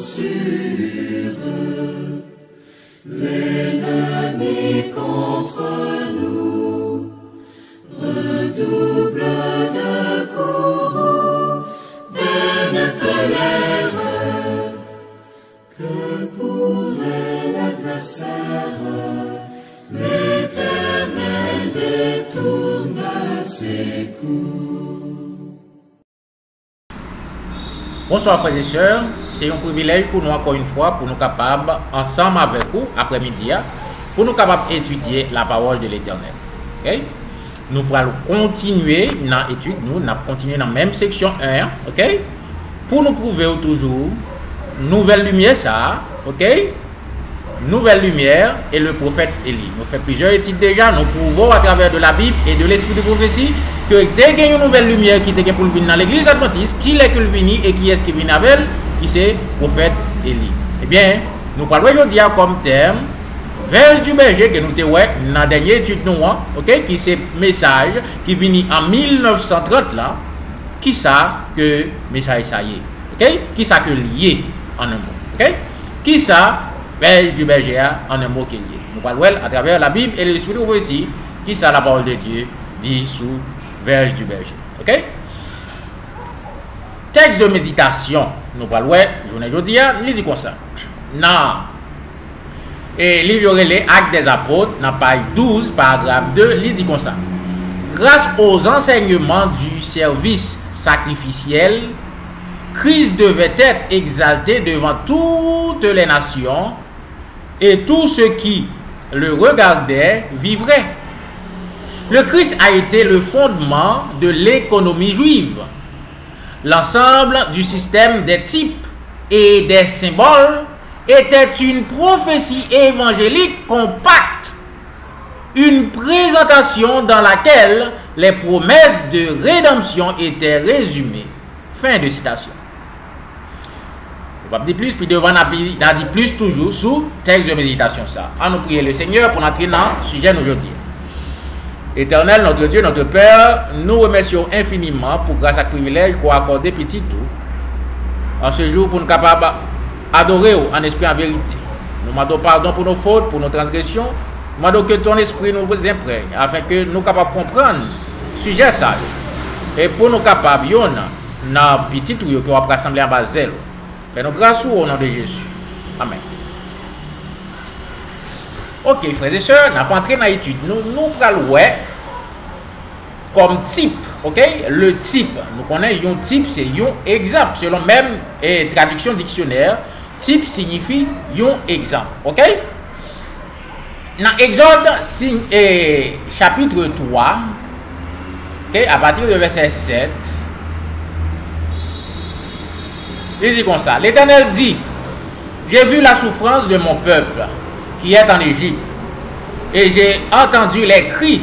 sûr. L'ennemi contre nous redouble de courroux, vaine colère. Que pourrait l'adversaire? L'Éternel détourne ses coups. Bonsoir frères et sœurs, c'est un privilège pour nous encore une fois, pour nous capables, ensemble avec vous, après-midi, pour nous capables d'étudier la parole de l'Éternel. Okay? Nous allons continuer dans l'étude, nous allons continuer dans la même section 1, okay? Pour nous prouver toujours, nouvelle lumière ça, ok? Nouvelle lumière et le prophète Élie. Nous faisons plusieurs études déjà, nous prouvons à travers de la Bible et de l'esprit de prophétie que dès qu'il y a une nouvelle lumière qui est pour venir dans l'église adventiste, qui est que le vini et qui est-ce qui vient avec elle, qui c'est prophète Élie. Eh bien, nous parlons aujourd'hui comme terme Verge du berger que nous avons dans la dernière étude, ok? Qui c'est message qui vient en 1930 là, qui ça que message ça y est, ok? Qui ça que lié en un mot, ok? Qui ça Verge du berger en un mot qui est lié. Nous parlons à travers la Bible et l'esprit de prophétie, qui ça la parole de Dieu dit sous Verge du berger, ok? Texte de méditation, nous parlons, journée aujourd'hui, nous dit comme ça. Non. Et livre les Actes des Apôtres, dans page 12, paragraphe 2, il dit comme ça. Grâce aux enseignements du service sacrificiel, Christ devait être exalté devant toutes les nations et tous ceux qui le regardaient vivraient. Le Christ a été le fondement de l'économie juive. L'ensemble du système des types et des symboles était une prophétie évangélique compacte, une présentation dans laquelle les promesses de rédemption étaient résumées. Fin de citation. On va dire plus, puis devant on a dit plus toujours sous texte de méditation ça. On nous prier le Seigneur pour entrer dans le sujet d'aujourd'hui. Éternel, notre Dieu, notre Père, nous remercions infiniment pour grâce à ce privilège qu'on a accordé petit tout en ce jour pour nous capables adorer en esprit en vérité. Nous demandons pardon pour nos fautes, pour nos transgressions. Nous demandons que ton esprit nous imprègne afin que nous capables de comprendre le sujet ça. Et pour nous capables, nous avons petit tout qui va rassembler en bas zèle. Fais-nous grâce au nom de Jésus. Amen. Ok, frères et sœurs, nous allons entrer dans l'étude. Nous allons comme type, ok? Le type, nous connaissons un type, c'est un exemple. Selon même traduction dictionnaire, type signifie un exemple, ok? Dans Exode chapitre 3, okay, à partir du verset 7, il dit comme ça. L'Éternel dit, j'ai vu la souffrance de mon peuple qui est en Égypte, et j'ai entendu les cris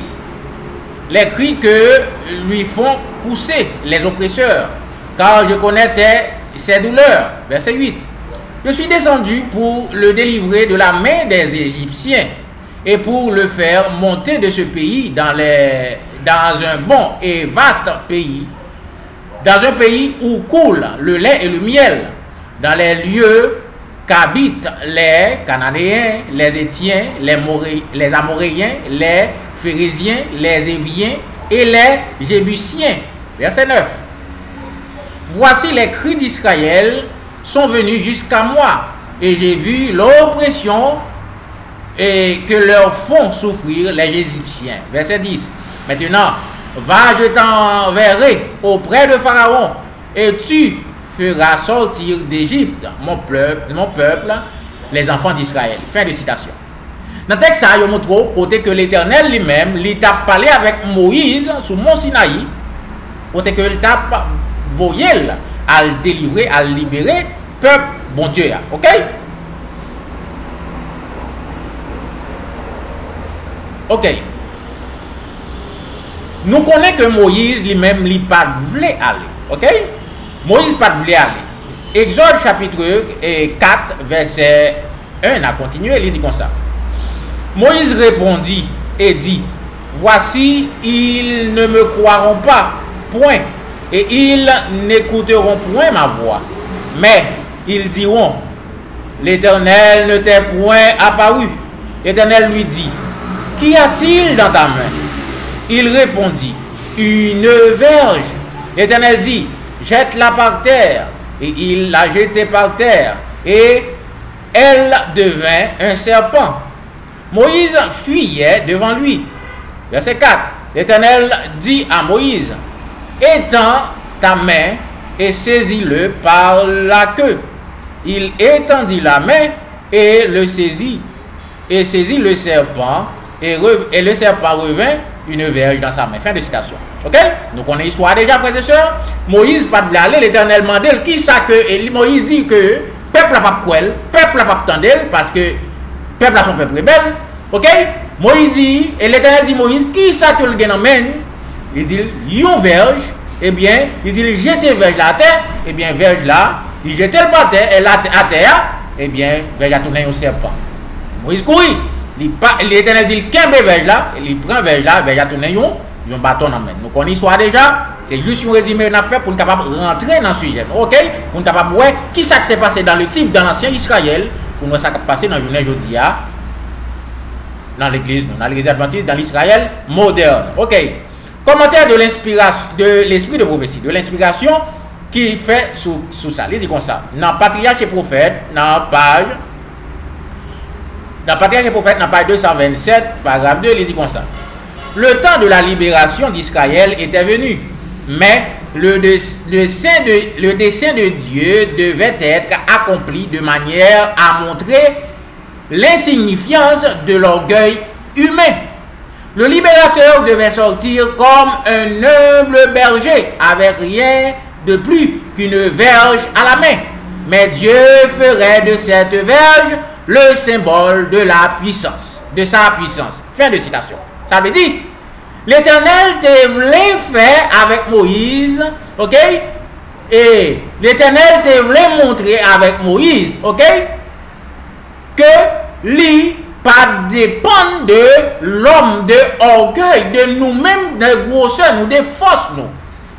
que lui font pousser les oppresseurs, car je connaissais ses douleurs. Verset 8. Je suis descendu pour le délivrer de la main des Égyptiens et pour le faire monter de ce pays dans un bon et vaste pays, dans un pays où coule le lait et le miel, dans les lieux qu'habitent les Cananéens, les Étiens, les Amoréens, les Phérésiens, les Éviens et les Jébusiens. Verset 9. Voici les cris d'Israël sont venus jusqu'à moi, et j'ai vu l'oppression et que leur font souffrir les Égyptiens. Verset 10. Maintenant, va, je t'enverrai auprès de Pharaon, et tu feras sortir d'Égypte mon peuple, les enfants d'Israël. Fin de citation. Dans le texte, il montre côté que l'Éternel lui-même, il a parlé avec Moïse sur Mont Sinaï, côté que il a voyé à le délivrer, à le libérer, peuple, bon Dieu. Ok? Ok. Nous connaissons que Moïse lui-même, il pas voulu aller. Ok? Moïse pas voulu aller. Exode chapitre 4, verset 1, a continué, il dit comme ça. Moïse répondit et dit, voici, ils ne me croiront pas, point, et ils n'écouteront point ma voix, mais ils diront, l'Éternel ne t'est point apparu. L'Éternel lui dit, qu'y a-t-il dans ta main? Il répondit, une verge. L'Éternel dit, jette-la par terre. Et il l'a jetée par terre. Et elle devint un serpent. Moïse fuyait devant lui. Verset 4. L'Éternel dit à Moïse, étends ta main et saisis-le par la queue. Il étendit la main et le saisit. Et saisit le serpent. Et le serpent revint une verge dans sa main. Fin de citation. Ok? Donc on a l'histoire déjà, frères et sœurs. Moïse pas de aller, l'Éternel mandé, qui ça que, et Moïse dit que peuple n'a pas poil, peuple n'a pas tendel, parce que peuple a son peuple rebelle. Ok? Moïse dit, et l'Éternel dit Moïse, qui ça que le gain emmène? Il dit, yon verge, eh bien, il dit, jetez verge là à terre, eh bien, verge là, il jette le par terre, et là à terre, eh bien, verge a tourné au serpent. Moïse courit. L'Éternel dit, il kembe verge là, il prend verge là, verge a tourné un bâton en main. Donc on histoire déjà, c'est juste un résumé qu'on a fait pour nous capable rentrer dans le sujet. Ok? Pour nous capable voir qui ça s'est passé dans le type dans l'ancien Israël, pour nous ça passé dans le journée aujourd'hui dans l'église adventiste, dans l'Israël moderne. Ok? Commentaire de l'inspiration, de l'esprit de prophétie, de l'inspiration qui fait sous ça. Il dit comme ça. Dans Patriarche et Prophète, dans page 227, paragraphe 2, il dit comme ça. Le temps de la libération d'Israël était venu, mais le dessein de Dieu devait être accompli de manière à montrer l'insignifiance de l'orgueil humain. Le libérateur devait sortir comme un humble berger, avec rien de plus qu'une verge à la main. Mais Dieu ferait de cette verge le symbole de la puissance, de sa puissance. Fin de citation. Ça veut dire, l'Éternel te voulait faire avec Moïse, ok? Et l'Éternel te voulait montrer avec Moïse, ok? Que lui pas dépend de l'homme, de orgueil, de nous-mêmes, de grosseur, nous, de force, nous.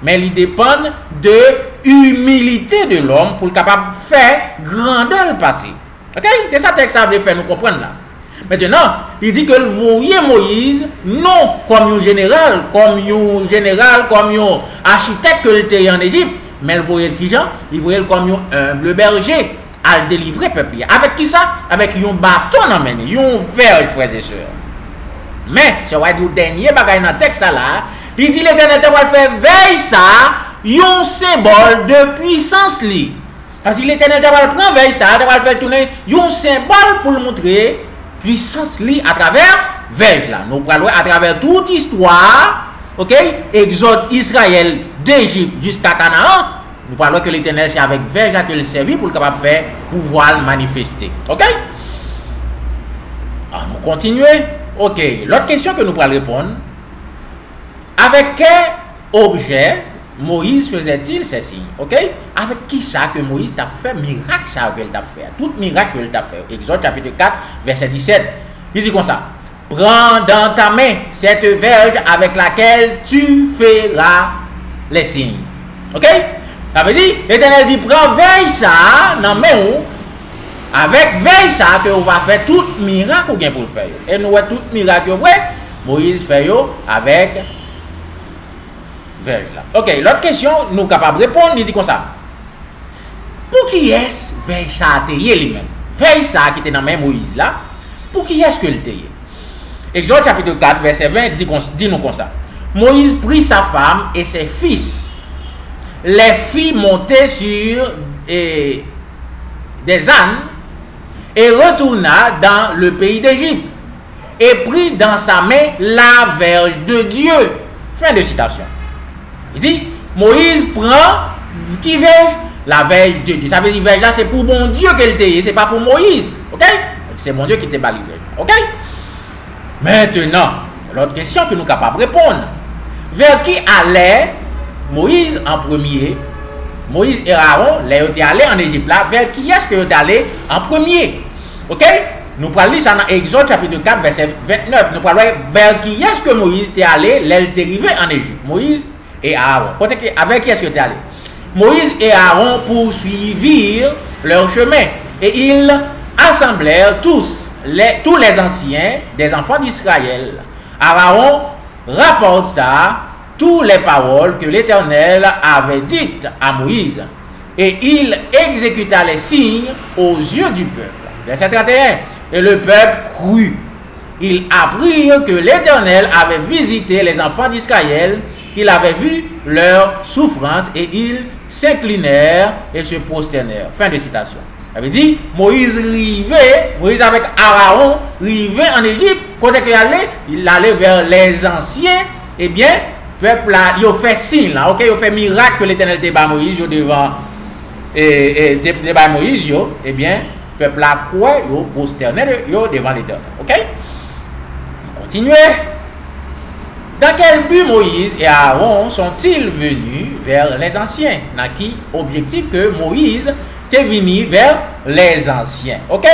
Mais il dépend de l'humilité de l'homme pour le capable de faire grandeur le passé. Ok? C'est ça que ça veut faire nous comprendre là. Maintenant, il dit que le voyez Moïse, non comme un général, comme un architecte que était en Égypte, mais il voyait qui gens? Il voyait comme un humble berger à délivrer le peuple. Avec qui ça? Avec un bâton amené, un verge, frères et sœurs. Mais, c'est le dernier bagage dans le texte là, il dit l'Éternel va faire veille ça, un symbole de puissance li. Parce que l'Éternel va prendre veille ça, va faire tourner un symbole pour le montrer puissance li à travers verge là. Nous parlons à travers toute histoire, ok? Exode Israël d'Égypte jusqu'à Canaan. Nous parlons que l'Éternel c'est avec verge là que le servit pour le capable faire pouvoir le manifester. Ok? Alors, nous continuons. Ok. L'autre question que nous pourrons répondre, avec quel objet Moïse faisait-il ces signes? Ok? Avec qui ça que Moïse t'a fait miracle ça qu'il t'a fait? Tout miracle qu'il t'a fait. Exode chapitre 4, verset 17. Il dit comme ça. Prends dans ta main cette verge avec laquelle tu feras les signes. Ok? Ça veut dire, l'Éternel dit, prends veille ça dans main ou avec veille ça que on va faire tout miracle ou bien pour le faire. Et nous voyons tout miracle vrai, Moïse fait avec verge là. Ok, l'autre question, nous sommes capables de répondre, il dit comme ça. Pour qui est-ce veille ça a lui-même? Veille ça qui était dans main Moïse là, pour qui est-ce que le taillé? Exode chapitre 4, verset 20, dit nous comme ça. Moïse prit sa femme et ses fils, les fit monter sur des ânes et retourna dans le pays d'Égypte et prit dans sa main la verge de Dieu. Fin de citation. Il dit, Moïse prend qui verge? La verge de Dieu. Ça veut dire verge là c'est pour mon Dieu qu'elle était, c'est pas pour Moïse. Ok? C'est mon Dieu qui te bat la verge. Ok? Maintenant, l'autre question que nous sommes capables de répondre. Vers qui allait Moïse en premier? Moïse et Aaron, les étaient allés en Égypte là. Vers qui est-ce que étaient allés en premier? Ok? Nous parlons ça dans Exode chapitre 4, verset 29. Nous parlons vers qui est-ce que Moïse était allé? L'elle était arrivé en Égypte. Moïse et Aaron. Avec qui est-ce que tu es allé? Moïse et Aaron poursuivirent leur chemin Et ils assemblèrent tous les anciens des enfants d'Israël. Aaron rapporta toutes les paroles que l'Éternel avait dites à Moïse. Et il exécuta les signes aux yeux du peuple. Verset 31. Et le peuple crut. Ils apprirent que l'Éternel avait visité les enfants d'Israël, qu'il avait vu leur souffrance, et ils s'inclinèrent et se prosternèrent. Fin de citation. Ça veut dire, Moïse avec Aaron, rivait en Égypte, côté il allait vers les anciens, et bien, le peuple là, il a fait signe, là, ok, il a fait miracle que l'Éternel débat Moïse, devant Moïse, et bien, le peuple là croit, il prosterné devant l'Éternel, ok? Continuez. Dans quel but Moïse et Aaron sont-ils venus vers les anciens? Dans qui objectif que Moïse est venu vers les anciens? Ok?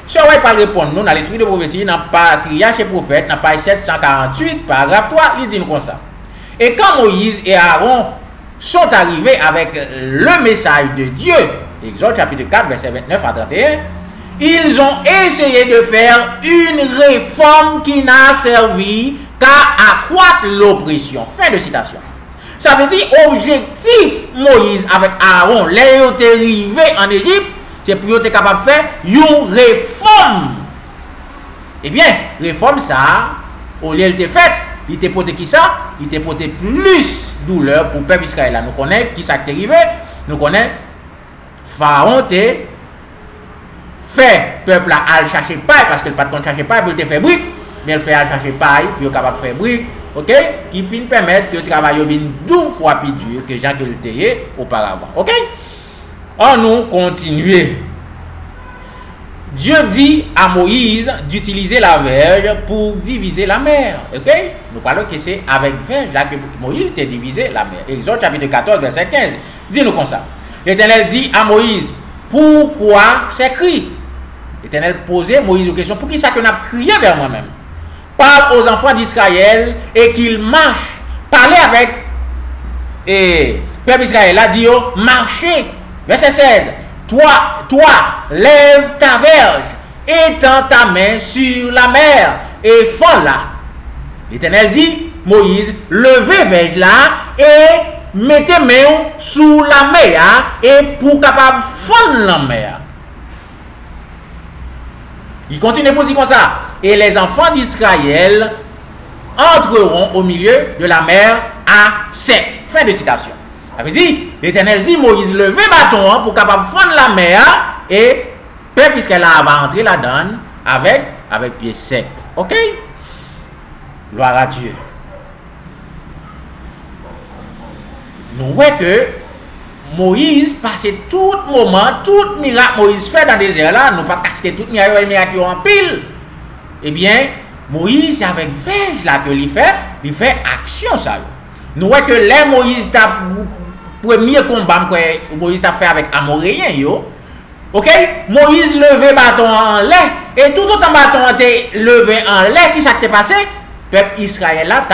Ce n'est pas répondre nous dans l'esprit de prophétie, dans Patriarche et Prophète, dans page 748, paragraphe 3, il dit nous comme ça. Et quand Moïse et Aaron sont arrivés avec le message de Dieu, Exode chapitre 4, verset 29 à 31, ils ont essayé de faire une réforme qui n'a servi qu'à accroître l'oppression. Fin de citation. Ça veut dire, objectif Moïse avec Aaron, les été arrivé en Égypte, c'est pour être capable de faire une réforme. Eh bien, réforme ça, au lieu de fait, il était porté qui ça? Il était porté plus douleur pour le peuple Israël. Nous connaissons qui ça qui est arrivé, nous connaissons Pharaon était fait peuple à aller chercher paille parce que le patron chercher paille pour te faire brique, mais il fait aller chercher paille pour capable de faire brique, ok, qui finit permettre que le travail vienne 12 fois plus dur que les gens qui le tayaient auparavant, ok. On nous continuer. Dieu dit à Moïse d'utiliser la verge pour diviser la mer, ok. Nous parlons que c'est avec verge là que Moïse a divisé la mer. Exode chapitre 14 verset 15. Dis-nous comme ça. L'Éternel dit à Moïse, pourquoi ces cris? L'Éternel posait Moïse une question. Pour qui ça qu'on a crié vers moi-même? Parle aux enfants d'Israël et qu'ils marchent. Parlez avec et peuple Israël a dit, marchez. Verset 16. Toi, lève ta verge, étends ta main sur la mer et fends-la. L'Éternel dit, Moïse, levez verge là et mettez main sous la mer et pour capable fondre la mer. Il continue pour dire comme ça. Et les enfants d'Israël entreront au milieu de la mer à sec. Fin de citation. Ça veut dire, l'Éternel dit, Moïse, levez bâton pour capable fondre la mer et peuple Israël va entrer là-dedans avec pied sec. Ok? Gloire à Dieu. Nous voyons que Moïse passait tout moment, tout miracle Moïse fait dans le désert là, nous pas casser tout miracle qui ont en pile. Eh bien, Moïse c'est avec verge là que il fait action ça. Nous voyons que les Moïse t'a premier combat que Moïse a fait avec Amoréen yo. OK? Moïse levé bâton en l'air et tout autant bâton était levé en l'air qui s'est passé, peuple Israël là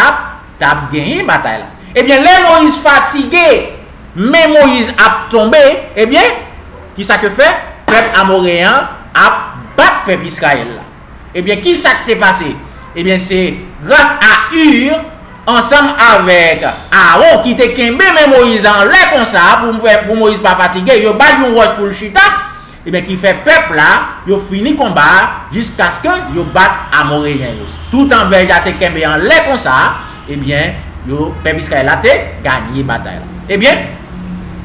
tape gagné bataille là. Eh bien, les Moïse fatigué, mais Moïse a tombé, eh bien, qui ça que fait? Peuple amoréen a battu peuple Israël là. Eh bien, qui ça qui s'est passé? Eh bien, c'est grâce à Hur, ensemble avec Aaron, qui était kembe, mais Moïse en l'air comme ça, pour Moïse pas fatigué, il a battu une roche pour le chita, eh bien, qui fait peuple là, il a fini combat jusqu'à ce que il batte amoréen. Tout en verge de kembe en l'air comme ça, eh bien, le peuple Israël a gagné la bataille. Eh bien,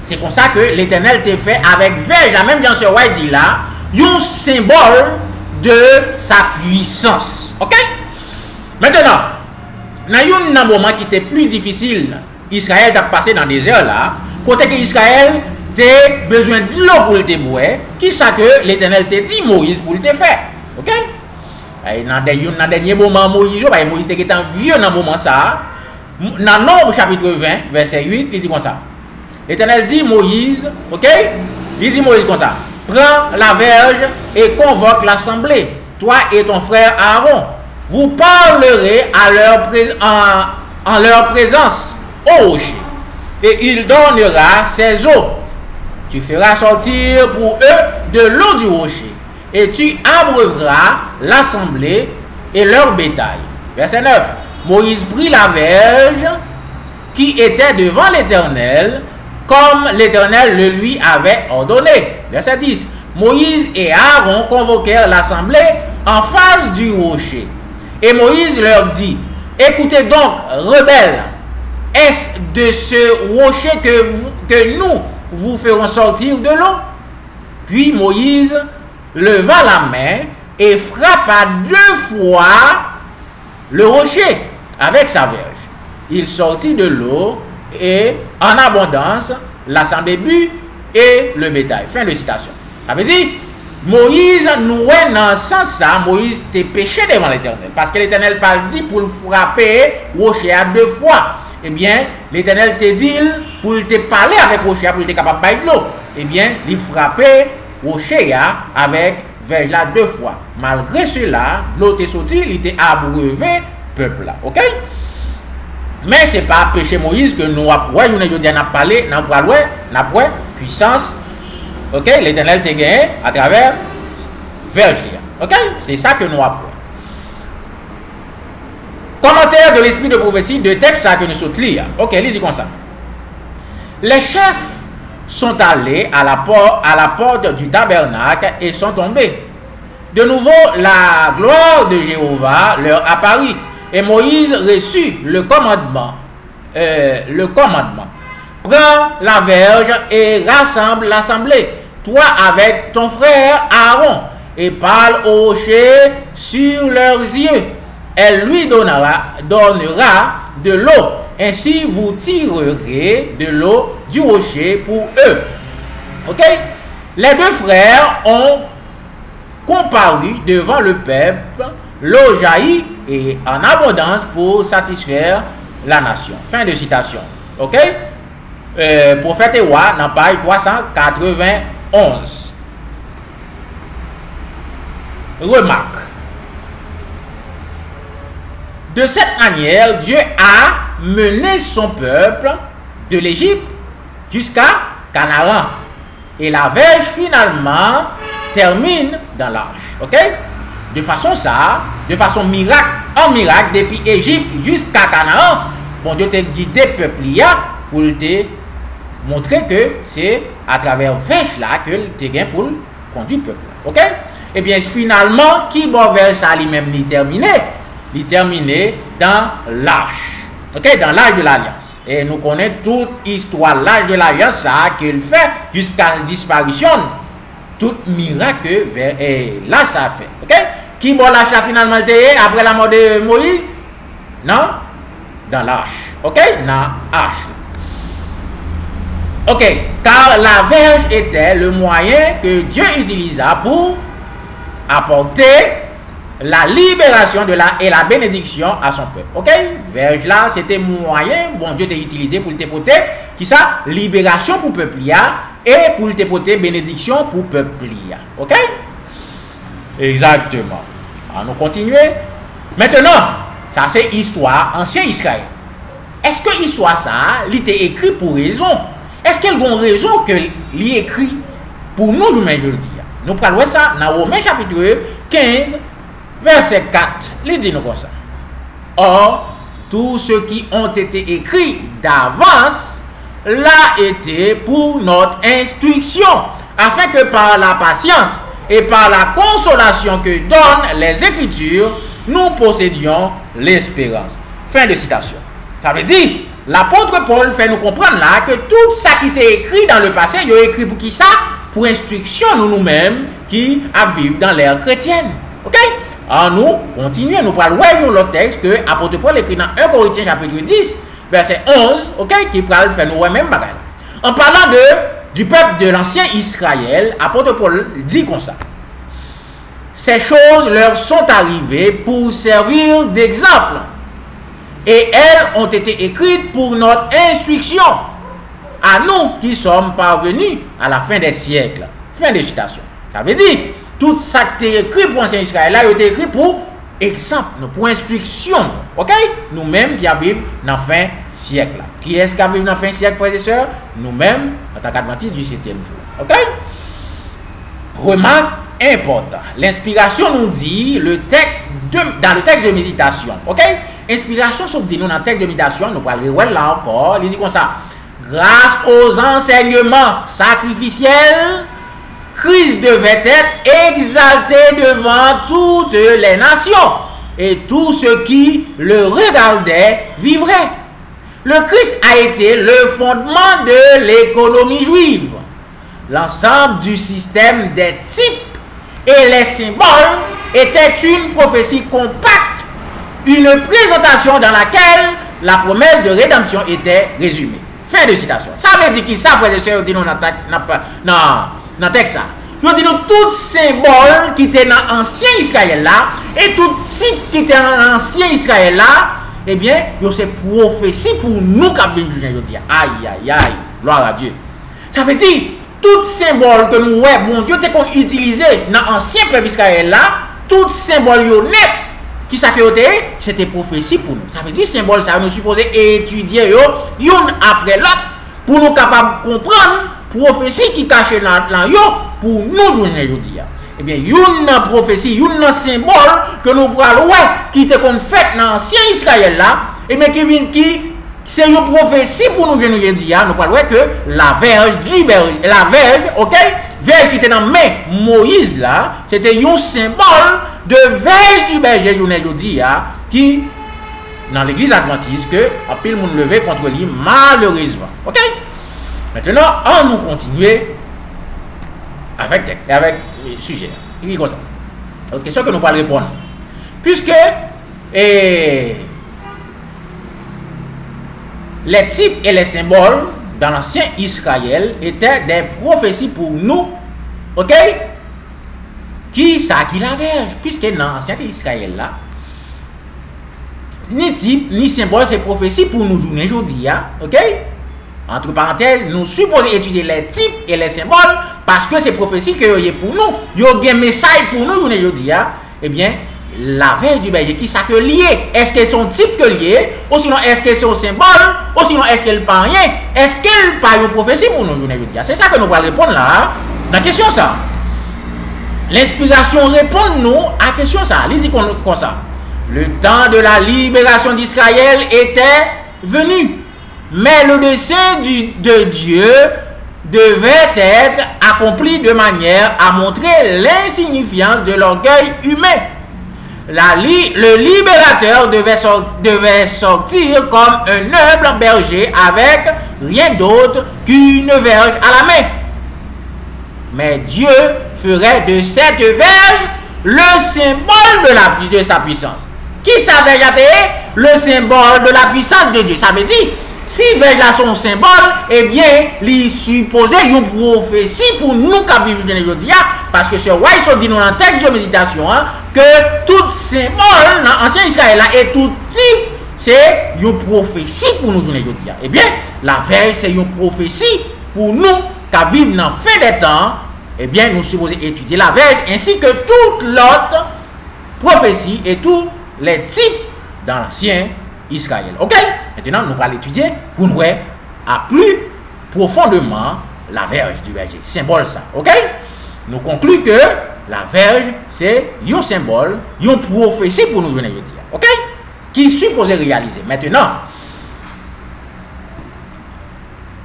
c'est comme ça que l'Éternel t'a fait avec verge, même dans ce roi dit là, un symbole de sa puissance. Ok? Maintenant, dans un moment qui était plus difficile, Israël a passé dans le désert là, côté que Israël a besoin de l'eau pour le boire, qui ça que l'Éternel t'a dit Moïse pour le faire. Ok? Dans le dernier moment, Moïse était un vieux dans le moment ça. Dans Nombre chapitre 20, verset 8, il dit comme ça. L'Éternel dit Moïse, ok? Il dit Moïse comme ça. Prends la verge et convoque l'assemblée, toi et ton frère Aaron. Vous parlerez en leur présence au rocher. Et il donnera ses eaux. tu feras sortir pour eux de l'eau du rocher, et tu abreuveras l'assemblée et leur bétail. Verset 9. Moïse prit la verge qui était devant l'Éternel, comme l'Éternel le lui avait ordonné. Verset 10. Moïse et Aaron convoquèrent l'assemblée en face du rocher. Et Moïse leur dit, écoutez donc, rebelles, est-ce de ce rocher que nous vous ferons sortir de l'eau? Puis Moïse leva la main et frappa 2 fois le rocher avec sa verge. Il sortit de l'eau et en abondance, l'assemblée but et le bétail. Fin de citation. Ça veut dire, Moïse nous est dans le sens ça, Moïse t'est péché devant l'Éternel. Parce que l'Éternel pas dit pour le frapper rocher à 2 fois. Eh bien, l'Éternel te dit pour te parler avec rocher, pour te capable de l'eau. Eh bien, il frappait rocher avec verge là 2 fois. Malgré cela, l'eau t'est sorti, il était abreuvé peuple là. OK? Mais ce n'est pas péché Moïse que nous avons parlé, nous avons puissance. OK? L'Éternel t'a gagné à travers verge. OK? C'est ça que nous avons. Commentaire de l'esprit de prophétie de texte que nous sommes lire. OK, il dit comme ça. Les chefs sont allés à la porte du tabernacle et sont tombés. De nouveau, la gloire de Jéhovah leur apparut. Et Moïse reçut le commandement. Prends la verge et rassemble l'assemblée, toi avec ton frère Aaron, et parle au rocher sur leurs yeux. Elle lui donnera de l'eau. Ainsi vous tirerez de l'eau du rocher pour eux. Ok? Les 2 frères ont comparu devant le peuple. L'eau jaillit et en abondance pour satisfaire la nation. Fin de citation. Ok? Prophète Ewa, dans page 391. Remarque. De cette manière, Dieu a mené son peuple de l'Égypte jusqu'à Canaan. Et la verge finalement termine dans l'arche. Ok? De façon miracle, depuis Égypte jusqu'à Canaan, bon Dieu t'a guidé le peuple pour te montrer que c'est à travers verge là que tu gagné pour conduire le peuple. Ok? Et bien finalement, qui va vers ça lui-même il terminé dans l'arche. Ok? Dans l'arche de l'Alliance. Et nous connaissons toute histoire l'arche de l'Alliance, ça qu'il fait jusqu'à la disparition. Tout miracle vers l'arche ça a fait. Ok? Qui va l'arche là finalement après la mort de Moïse? Non? Dans l'arche. Ok? Dans l'arche. Ok, car la verge était le moyen que Dieu utilisa pour apporter la libération et la bénédiction à son peuple. Ok, verge là, c'était moyen, bon Dieu t'a utilisé pour te porter, qui ça, libération pour peuple et pour te porter bénédiction pour peuple. Ok, exactement. Alors, nous continuons. Maintenant, ça c'est histoire ancien Israël. Est-ce que l'histoire ça, il était écrit pour raison? Est-ce qu'il y a une raison que l'y écrit pour nous, je le dis? Nous parlons de ça dans Romains chapitre 15, verset 4. Il dit nous comme ça. Or, tous ceux qui ont été écrits d'avance l'a été pour notre instruction, afin que par la patience et par la consolation que donnent les Écritures, nous possédions l'espérance. Fin de citation. Ça veut dire, l'apôtre Paul fait nous comprendre là que tout ça qui est écrit dans le passé, il est écrit pour qui ça? Pour instruction nous-mêmes qui vivent dans l'ère chrétienne. Ok? Alors nous continuons, nous parlons de l'autre texte que l'apôtre Paul écrit dans 1 Corinthiens chapitre 10, verset 11, ok? Qui parle faire nous même bagaille. En parlant du peuple de l'ancien Israël, l'apôtre Paul dit comme ça. Ces choses leur sont arrivées pour servir d'exemple. Et elles ont été écrites pour notre instruction, à nous qui sommes parvenus à la fin des siècles. Fin de citation. Ça veut dire, tout ça qui est écrit pour l'ancien Israël, là, il est écrit pour exemple, pour instruction, ok? Nous-mêmes qui vivons dans le fin siècle. Qui est-ce qui vit dans le fin siècle, frères et sœurs? Nous-mêmes, en tant qu'adventistes du 7e jour. Ok? Remarque importante. L'inspiration nous dit, dans le texte de méditation, ok? Inspiration, sauf dit nous dans le texte de méditation, nous parlerons là encore, il dit comme ça. Grâce aux enseignements sacrificiels, Christ devait être exalté devant toutes les nations, et tous ceux qui le regardaient vivraient. Le Christ a été le fondement de l'économie juive. L'ensemble du système des types et les symboles était une prophétie compacte, une présentation dans laquelle la promesse de rédemption était résumée. Fin de citation. Ça veut dire qui ça, frères et sœurs, dit nous dans le texte. Nous disons tout symbole qui était dans l'ancien Israël là, et tout type qui était dans l'ancien Israël là, eh bien, c'est prophétie pour nous qui avons dit. Aïe, aïe, aïe, gloire à Dieu. Ça veut dire, tout symbole que nous voyons, bon Dieu, qu'on utilisé dans l'ancien peuple Israël là, tout symbole net qui c'était prophétie pour nous. Ça veut dire, symbole, ça nous supposer étudier une après l'autre pour nous capables de comprendre prophétie qui cache dans yo pour nous aujourd'hui. Eh bien, une prophétie, une symbole que nous prenons qui était fait dans l'ancien Israël là, et bien qui c'est une prophétie pour nous aujourd'hui. Nous parlons que la verge du berger, la verge, ok, verge qui était dans main Moïse là, c'était un symbole de verge du berger aujourd'hui qui dans l'église adventiste que a pile monde levé contre lui malheureusement. OK? Maintenant, on nous continuer avec le sujet. Il dit comme ça. Autre question que nous pas répondre. Puisque les types et les symboles dans l'ancien Israël étaient des prophéties pour nous. OK? Qui ça qui la verge? Puisque dans l'ancien Israël là, ni type, ni symbole, c'est prophétie pour nous aujourd'hui. OK? Entre parenthèses, nous supposons étudier les types et les symboles parce que c'est prophétie que y est pour nous. Il y a un message pour nous aujourd'hui. Eh bien, la verge du berger, qui ça que lié? Est-ce que son type que lié? Ou sinon, est-ce que c'est un symbole? Ou sinon, est-ce qu'elle pas rien? Est-ce qu'elle pas une prophétie pour nous aujourd'hui? C'est ça que nous allons répondre là. Dans la question ça. L'inspiration répond nous à la question ça. Il dit comme ça. Le temps de la libération d'Israël était venu. Mais le dessein de Dieu devait être accompli de manière à montrer l'insignifiance de l'orgueil humain. Le libérateur devait sortir comme un humble berger avec rien d'autre qu'une verge à la main. Mais Dieu ferait de cette verge le symbole de sa puissance. Qui savait le symbole de la puissance de Dieu? Ça veut dire, si verge là son symbole, eh bien, il supposait une prophétie pour nous qui vivons aujourd'hui. Parce que ce roi, il dit dans le texte de méditation que tout symbole dans l'ancien Israël là, et tout type, c'est une prophétie pour nous aujourd'hui. Eh bien, la verge, c'est une prophétie pour nous qui vivons dans la fin des temps. Eh bien, nous supposons étudier la verge ainsi que toute l'autre prophétie et tous les types dans l'ancien Israël. Ok? Maintenant, nous allons étudier pour nous voir à plus profondément la verge du berger. Symbole ça. Ok? Nous concluons que la verge, c'est un symbole, une prophétie pour nous aujourd'hui. Ok? Qui est supposé réaliser. Maintenant,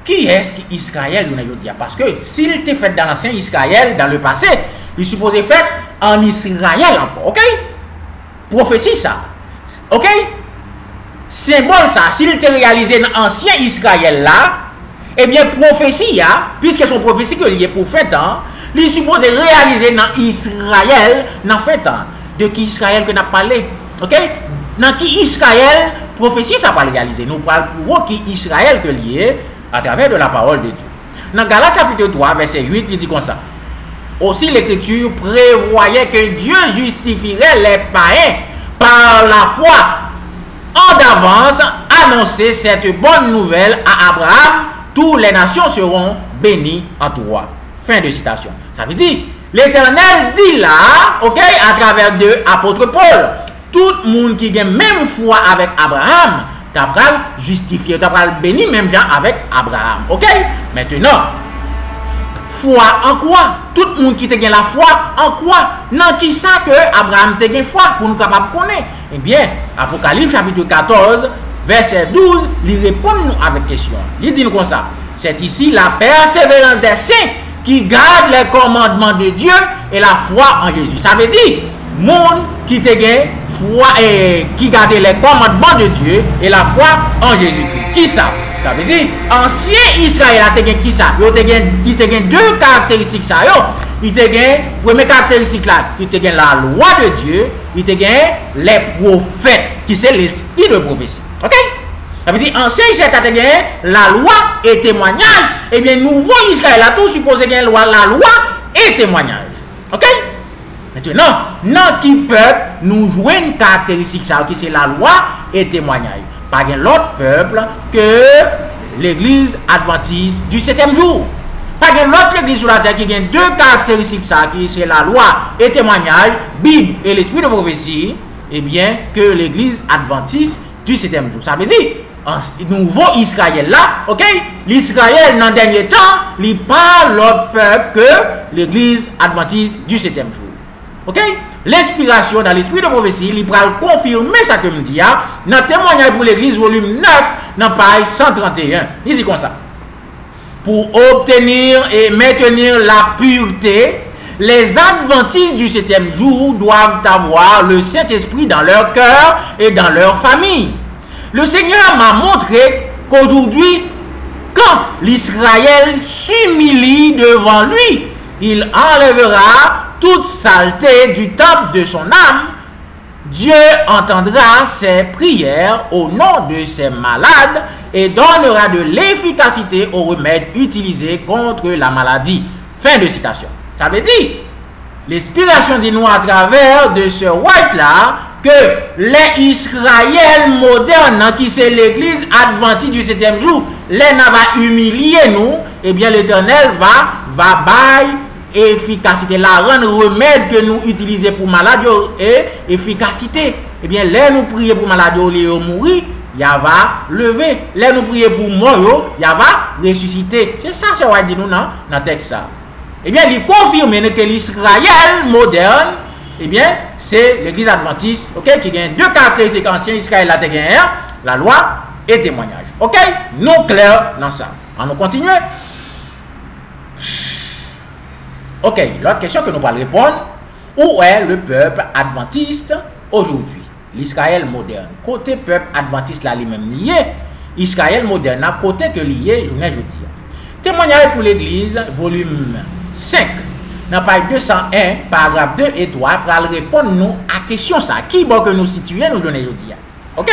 qui est-ce qui Israël aujourd'hui? Parce que s'il était fait dans l'ancien Israël, dans le passé, il est supposé fait en Israël encore. Ok? Prophétie ça. Ok? Symbole ça. S'il était réalisé dans l'ancien Israël là, eh bien prophétie, puisque son prophétie que lié pour fin temps, il est supposé réaliser dans Israël, dans fin temps. De qui Israël que n'a parlé? Ok? Dans qui Israël, prophétie ça pas réaliser. Nous parlons pour qui Israël que lié à travers de la parole de Dieu. Dans Galates chapitre 3, verset 8, il dit comme ça. Aussi l'Écriture prévoyait que Dieu justifierait les païens par la foi. En d'avance, annoncer cette bonne nouvelle à Abraham, toutes les nations seront bénies en toi. Fin de citation. Ça veut dire, l'Éternel dit là, ok, à travers de l'apôtre Paul, tout le monde qui a même foi avec Abraham, tu vas justifier, tu vas bénir même gens avec Abraham. Ok? Maintenant, foi en quoi? Tout le monde qui te gagne la foi en quoi? Non, qui ça que Abraham te gagne foi pour nous capables de connaître? Eh bien, Apocalypse chapitre 14, verset 12, il répond nous avec question. Il dit nous comme ça. C'est ici la persévérance des saints qui gardent les commandements de Dieu et la foi en Jésus. Ça veut dire, monde qui te gagne foi et qui garde les commandements de Dieu et la foi en Jésus. Qui ça? Ça veut dire, ancien Israël a te gagne qui ça? Il te gagne deux caractéristiques ça yo. Il te gagne, première caractéristique là, il te gagne la loi de Dieu, il te gagne les prophètes, qui c'est l'esprit de prophétie. Ok? Ça veut dire, ancien Israël a te gagne la loi et témoignage. Eh bien, nouveau Israël a tout supposé gagner la loi et témoignage. Ok? Maintenant, dans qui peuple nous jouons une caractéristique ça, qui c'est la loi et témoignage. Pas l'autre peuple que l'église adventiste du 7e jour. Pas l'autre église sur la terre qui a deux caractéristiques ça, qui c'est la loi et témoignage, Bible et l'esprit de prophétie, et bien que l'église adventiste du 7e jour. Ça veut dire, nouveau Israël là, ok? L'Israël dans le dernier temps, il parle l'autre peuple que l'église adventiste du 7e jour. Ok? L'inspiration dans l'esprit de prophétie, il va confirmer ça que me dit dans témoignage pour l'église volume 9 dans page 131. Il dit comme ça. Pour obtenir et maintenir la pureté, les adventistes du 7e jour doivent avoir le Saint-Esprit dans leur cœur et dans leur famille. Le Seigneur m'a montré qu'aujourd'hui, quand l'Israël s'humilie devant lui, il enlèvera toute saleté du temple de son âme. Dieu entendra ses prières au nom de ses malades et donnera de l'efficacité aux remèdes utilisés contre la maladie. Fin de citation. Ça veut dire, l'inspiration dit nous à travers de ce White là, que les Israël modernes, qui c'est l'église adventiste du 7e jour, les va humilier nous, et bien l'Éternel va bailler efficacité, la rendre remède que nous utilisons pour maladie et efficacité. Et bien, là nous prions pour maladie ou mourir, il va lever. Là nous prions pour mort, il va ressusciter. C'est ça, c'est ce dit nous dans le texte. Et bien, il confirme que l'Israël moderne, et bien, c'est l'église adventiste, ok, qui gagne deux caractéristiques anciens Israël la gagne, la loi et témoignage. Ok, nous clair dans ça. On nous continue. Ok, l'autre question que nous allons répondre, où est le peuple adventiste aujourd'hui? L'Israël moderne. Côté peuple adventiste là lui-même lié, Israël moderne, à côté que lié, je ne dis. Témoignage pour l'église, volume 5, dans page 201, paragraphe 2 et 3, pour répondre nous à la question ça. Qui bon que nous situons, nous donnons aujourd'hui? Ok?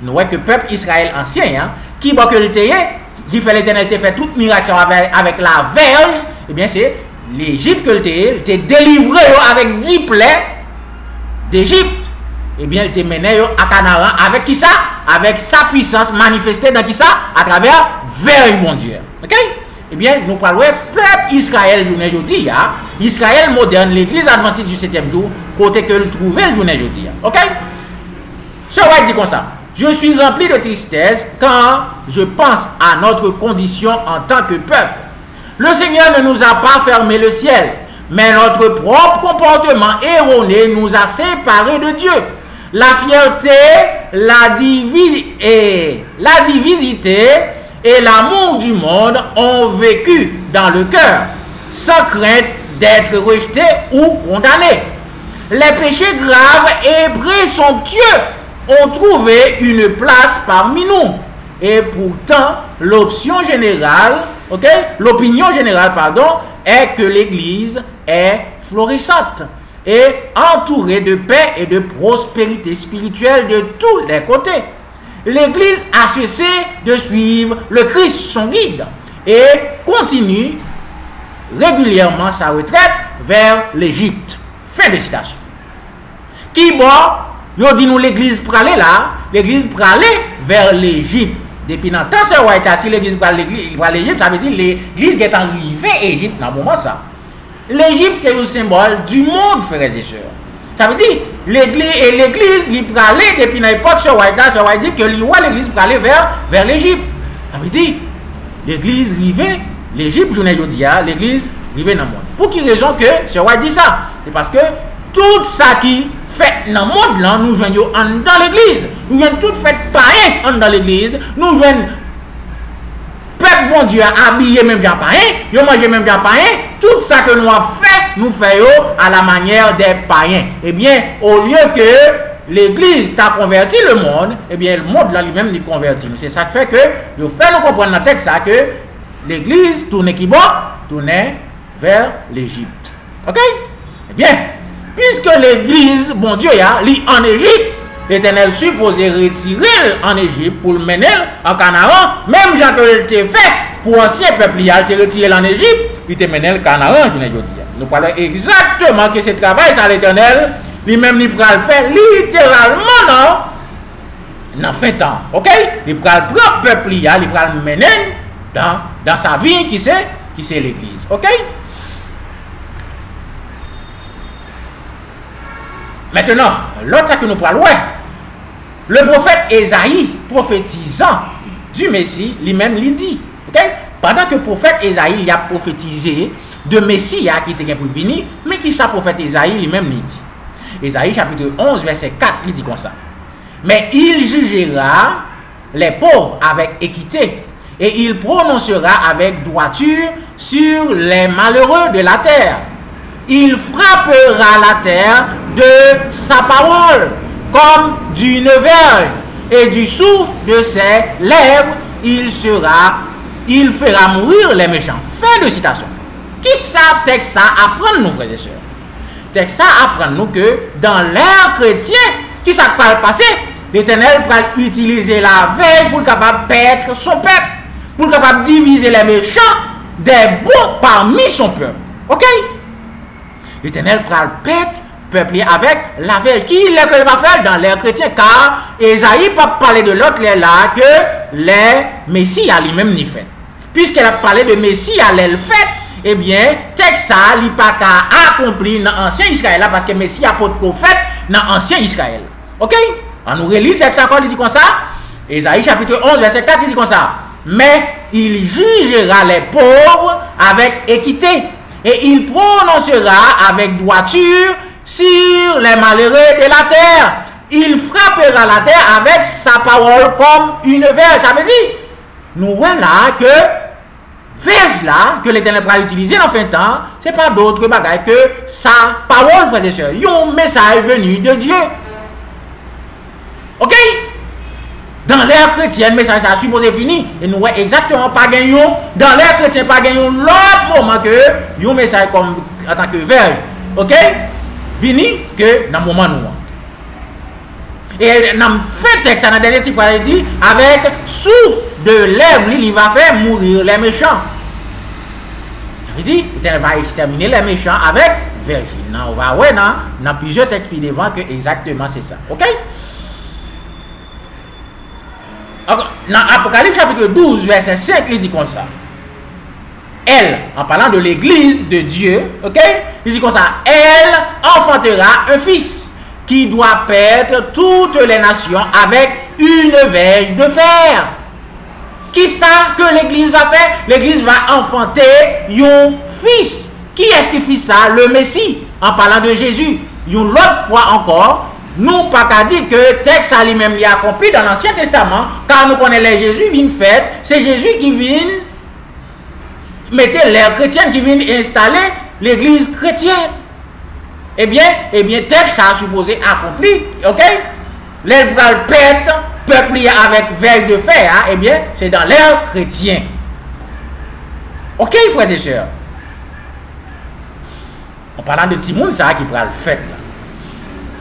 Nous voyons que le peuple Israël ancien, hein, qui bon que le qui fait l'éternel, fait toute miracle avec la verge, eh bien c'est l'Égypte que t'es délivré avec 10 plaies d'Égypte. Eh bien, il te mené à Canaan avec qui ça? Avec sa puissance manifestée dans qui ça? À travers vers mon Dieu. Ok? Eh bien, nous parlons peuple Israël aujourd'hui, Israël moderne, l'église adventiste du 7e jour, côté que le trouver le journée aujourd'hui. Ok? Ce va dire comme ça. Je suis rempli de tristesse quand je pense à notre condition en tant que peuple. Le Seigneur ne nous a pas fermé le ciel, mais notre propre comportement erroné nous a séparés de Dieu. La fierté, la divisité et l'amour du monde ont vécu dans le cœur, sans crainte d'être rejetés ou condamnés. Les péchés graves et présomptueux ont trouvé une place parmi nous. Et pourtant, l'opinion générale, est que l'Église est florissante et entourée de paix et de prospérité spirituelle de tous les côtés. L'Église a cessé de suivre le Christ, son guide, et continue régulièrement sa retraite vers l'Égypte. Fin de citation. Qui bon, yo dit nous l'Église pour aller là, l'Église pour aller vers l'Égypte. Depuis dans tant c'est ouais, si l'Église pour l'Égypte, ça veut dire l'Église est arrivée à l'Égypte dans le moment ça. L'Égypte c'est le symbole du monde, frères et sœurs. Ça veut dire, l'église, il peut aller depuis n'importe ce roi là, ce roi dit que l'église peut aller vers l'Égypte. Ça veut dire, l'église rivée, l'Égypte, je ne dis pas, l'église rivée dans le monde. Pour quelle raison que ce roi dit ça? C'est parce que tout ça qui fait dans le monde là, nous joignons dans l'église. Nous joignons tout fait païen dans l'église. Nous joignons peuple bon Dieu habillé même bien païen, yo mangé même bien païen. Tout ça que nous avons fait, nous faisons à la manière des païens. Eh bien, au lieu que l'église t'a converti le monde, eh bien, le monde là lui-même lui convertit. C'est ça qui fait que nous faisons comprendre dans le texte ça que l'église tourne qui bon, tourne vers l'Égypte. Ok? Eh bien, puisque l'église, bon Dieu, lit en Égypte, l'Éternel supposé retirer en Égypte pour le mener en Canaan, même Jean que il fait pour l'ancien peuple, il a été retiré en Égypte, il te mené le Canaan, je ne dis pas. Nous parlons exactement que ce travail, ça l'Éternel, lui-même, il pourra le faire littéralement dans fin temps. Ok? Il pourra le propre peuple, il pourra le mener dans sa vie, qui c'est l'église. Ok? Maintenant, l'autre ça que nous parlons, le prophète Ésaïe, prophétisant du Messie, lui-même lui dit, okay? Pendant que le prophète Ésaïe a prophétisé de Messie qui était pour venir, mais qui ça prophète Ésaïe lui-même lui dit. Ésaïe chapitre 11, verset 4, il dit comme ça. Mais il jugera les pauvres avec équité, et il prononcera avec droiture sur les malheureux de la terre. Il frappera la terre de sa parole comme d'une verge, et du souffle de ses lèvres il fera mourir les méchants. Fin de citation. Qui ça texte ça apprend nous, frères et sœurs? Texte ça apprend nous que dans l'ère chrétienne, qui ça va passer? L'Éternel va utiliser la veille pour capable perdre son peuple, pour capable diviser les méchants des bons parmi son peuple. Ok? L'Éternel va perdre peuple avec la veille. Qui est-ce qu'il va faire dans l'ère chrétienne? Car Ésaïe pas parler de l'autre là que les Messie à lui-même n'y fait. Puisqu'elle a parlé de Messie à l'elle fait, eh bien, texte ça, il pas qu'à accomplir dans l'ancien Israël parce que Messie a pas de fait dans l'ancien Israël. Ok? On nous relit le texte encore, il dit comme ça. Ésaïe chapitre 11, verset 4, il dit comme ça. Mais il jugera les pauvres avec équité, et il prononcera avec droiture sur les malheureux de la terre. Il frappera la terre avec sa parole comme une verge. Ça veut dire, nous voilà que verge là, que l'Éternel va utiliser dans fin de temps, ce n'est pas d'autre bagaille que sa parole, frères et sœurs. Un message venu de Dieu. Ok? Dans l'ère chrétienne, le message a supposé fini. Et nous voyons exactement pas gagné. Dans l'ère chrétienne, pas gagné l'autre moment que un message comme en tant que verge. Ok? Fini que dans le moment nous. Et dans le fait texte, dans le dernier titre, il dit avec souffle de lèvres, il va faire mourir les méchants. Il dit, il va exterminer les méchants avec verge. On va voir dans plusieurs textes devant que exactement c'est ça. Ok? Dans Apocalypse chapitre 12, verset 5, il dit comme ça. Elle, en parlant de l'église de Dieu, ok, il dit comme ça, elle enfantera un fils qui doit perdre toutes les nations avec une verge de fer. Qui ça que l'église va faire? L'église va enfanter un fils. Qui est-ce qui fait ça? Le Messie, en parlant de Jésus. Une autre fois encore, nous pas qu'à dire que le texte à lui-même est accompli dans l'Ancien Testament, car nous connaissons les Jésus vient faire, c'est Jésus qui vient mettre l'ère chrétienne, qui vient installer l'église chrétienne. Eh bien, texte a supposé accompli, ok? L'ère pète, peuple avec verge de fer, hein? Eh bien, c'est dans l'ère chrétienne. Ok, frères et sœurs? En parlant de Timoun, ça qui prend le fait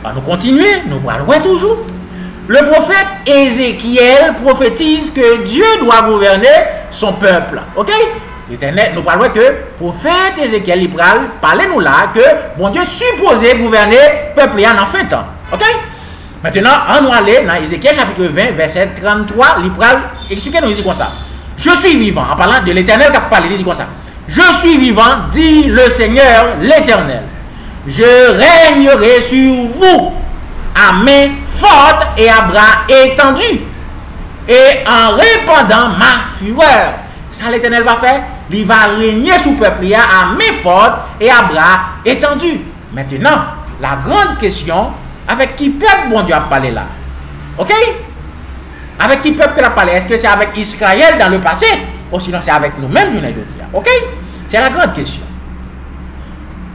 là. Nous continuer, nous parlons toujours. Le prophète Ézéchiel prophétise que Dieu doit gouverner son peuple. Ok? L'Éternel, nous parlons que le prophète Ézéchiel, il parle nous là que bon Dieu supposé gouverner le peuple en fin de temps. Ok? Maintenant, on va aller dans Ézéchiel chapitre 20, verset 33, il parle, expliquez-nous ici comme ça. Je suis vivant, en parlant de l'Éternel qui a parlé, il dit comme ça. Je suis vivant, dit le Seigneur l'Éternel. je régnerai sur vous à main forte et à bras étendus, et en répandant ma fureur. Ça l'Éternel va faire. Il va régner sous le peuple à main forte et à bras étendus. Maintenant, la grande question, avec qui peuple bon Dieu a parlé là? Ok? Avec qui peuple qu'il a parlé? Est-ce que c'est avec Israël dans le passé? Ou sinon c'est avec nous-mêmes du aujourd'hui? Ok? C'est la grande question.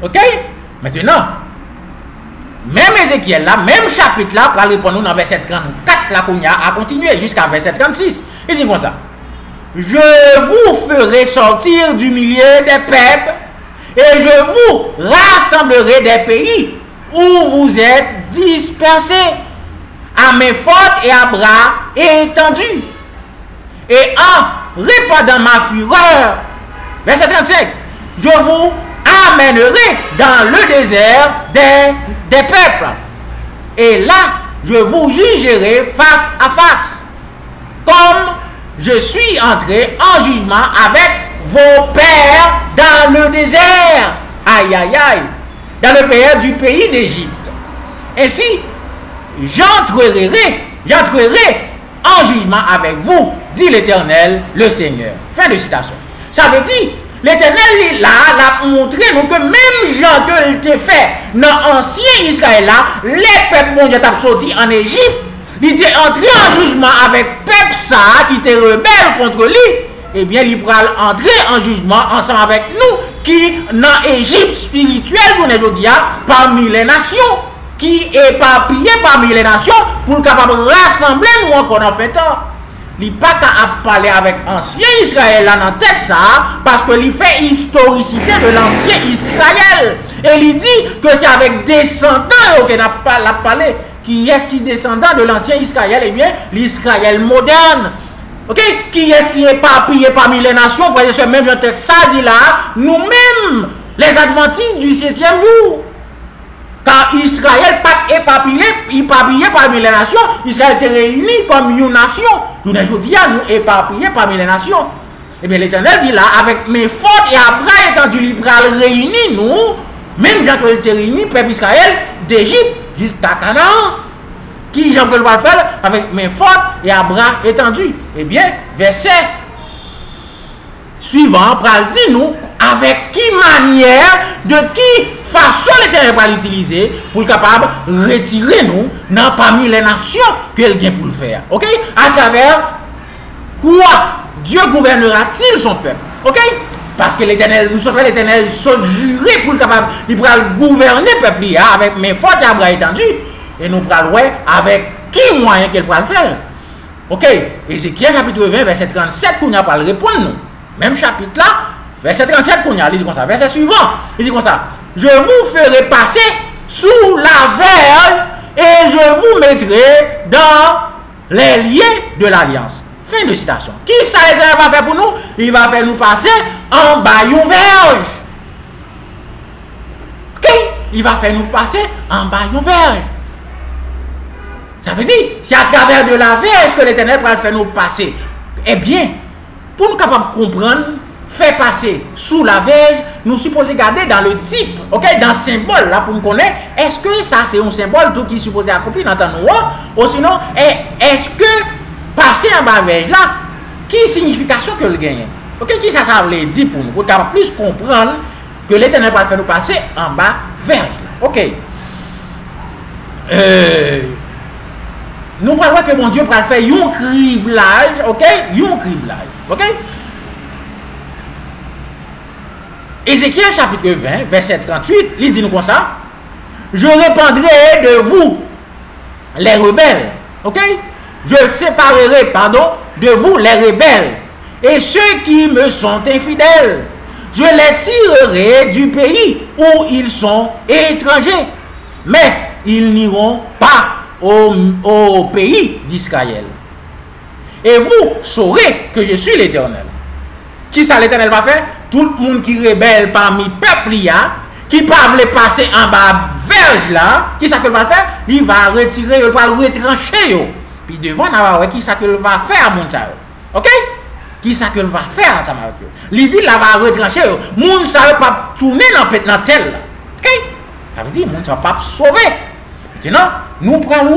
Ok? Maintenant, même Ézéchiel là, même chapitre là, pour répondre dans verset 34 là qu'on a à continuer jusqu'à verset 36. Il dit comme ça. Je vous ferai sortir du milieu des peuples et je vous rassemblerai des pays où vous êtes dispersés à main forte et à bras étendus. Et en répandant ma fureur, verset 35, je vous amènerai dans le désert des peuples. Et là, je vous jugerai face à face, comme je suis entré en jugement avec vos pères dans le désert. Aïe, aïe, aïe. Dans le pays d'Égypte. Ainsi, j'entrerai en jugement avec vous, dit l'Éternel, le Seigneur. Fin de citation. Ça veut dire, l'Éternel, là, l'a montré nous que même Jean que il te fait dans l'ancien Israël, là, les peuples bon Dieu t'ont sorti en Égypte, il était entré en jugement avec peuple ça qui était rebelle contre lui. Eh bien, il pourra entrer en jugement ensemble avec nous qui dans Égypte spirituelle, vous nous dit, parmi les nations, qui est éparpillé parmi les nations pour capable rassembler nous encore dans fait temps. Il n'est pas qu'à parler avec l'ancien Israël là dans le texte ça, parce que il fait historicité de l'ancien Israël. Et il dit que c'est avec descendants qu'on a parlé. Qui est-ce qui est descendant de l'ancien Israël? Eh bien, l'Israël moderne. Ok? Qui est-ce qui est éparpillé parmi les nations? Voyez ce même texte ça dit là, nous-mêmes, les adventistes du 7e jour. Car Israël pas éparpillé parmi les nations, Israël était réuni comme une nation. Nous aujourd'hui, nous éparpillés parmi les nations. Eh bien, l'Éternel dit là, avec mes fortes et à bras étendus, libéral réunis, nous, même Jean que était réuni, peuple Israël, d'Égypte jusqu'à Canaan. Qui Jean que va faire avec mes fortes et à bras étendus? Eh bien, verset suivant, pral dit nous, avec qui manière, de qui façon l'Éternel va l'utiliser pour capable retirer nous dans parmi les nations qu'elle vient pour le faire. Ok? À travers quoi Dieu gouvernera-t-il son peuple? Ok? Parce que l'Éternel, nous sommes l'Éternel juré pour le capable, il pourra gouverner le peuple avec mes fortes et à bras étendus. Et nous prenons avec qui moyen qu'elle pourra le faire. Ok? Ézéchiel chapitre 20, verset 37, qu'on a pas le répondre nous. Même chapitre là, verset 37 qu'on a, il dit comme ça. Verset suivant, il dit comme ça. Je vous ferai passer sous la verge et je vous mettrai dans les liens de l'alliance. Fin de citation. Qui ça va faire pour nous? Il va faire nous passer en bas une verge. Ok? Il va faire nous passer en bas une verge. Ça veut dire, c'est à travers de la verge que l'Éternel va faire nous passer. Eh bien, pour nous capables de comprendre, faire passer sous la verge, nous supposons garder dans le type, ok, dans le symbole, là, pour nous connaître, est-ce que ça c'est un symbole tout qui est supposé accomplir dans le noir, ou sinon, est-ce que passer en bas verge là, qui signification que le gagne? Ok, qui ça veut dire pour nous, pour capable plus comprendre que l'Éternel va faire nous passer en bas verge là, ok. Nous allons voir que mon Dieu va faire un criblage, ok, un criblage, ok. Ézéchiel chapitre 20, verset 38, il dit nous comme ça. Je répandrai de vous les rebelles, ok. Je séparerai, de vous les rebelles et ceux qui me sont infidèles. Je les tirerai du pays où ils sont étrangers, mais ils n'iront pas au pays d'Israël. Et vous saurez que je suis l'Éternel. Qui ça l'Éternel va faire? Tout le monde qui rebelle parmi peuple qui ne peut pas passer en bas verge là, qui ça qu'il va faire? Il va retirer, il va le retrancher. Puis devant, on va voir qui ça qu'il va faire à mon ça. Ok? Qui ça qu'il va faire ensemble avec eux? Il dit, là va retrancher. Moun ça va pas tourner dans tel là. Ok? Ça veut dire, le monde ne sera pas sauvé. Maintenant, nous prenons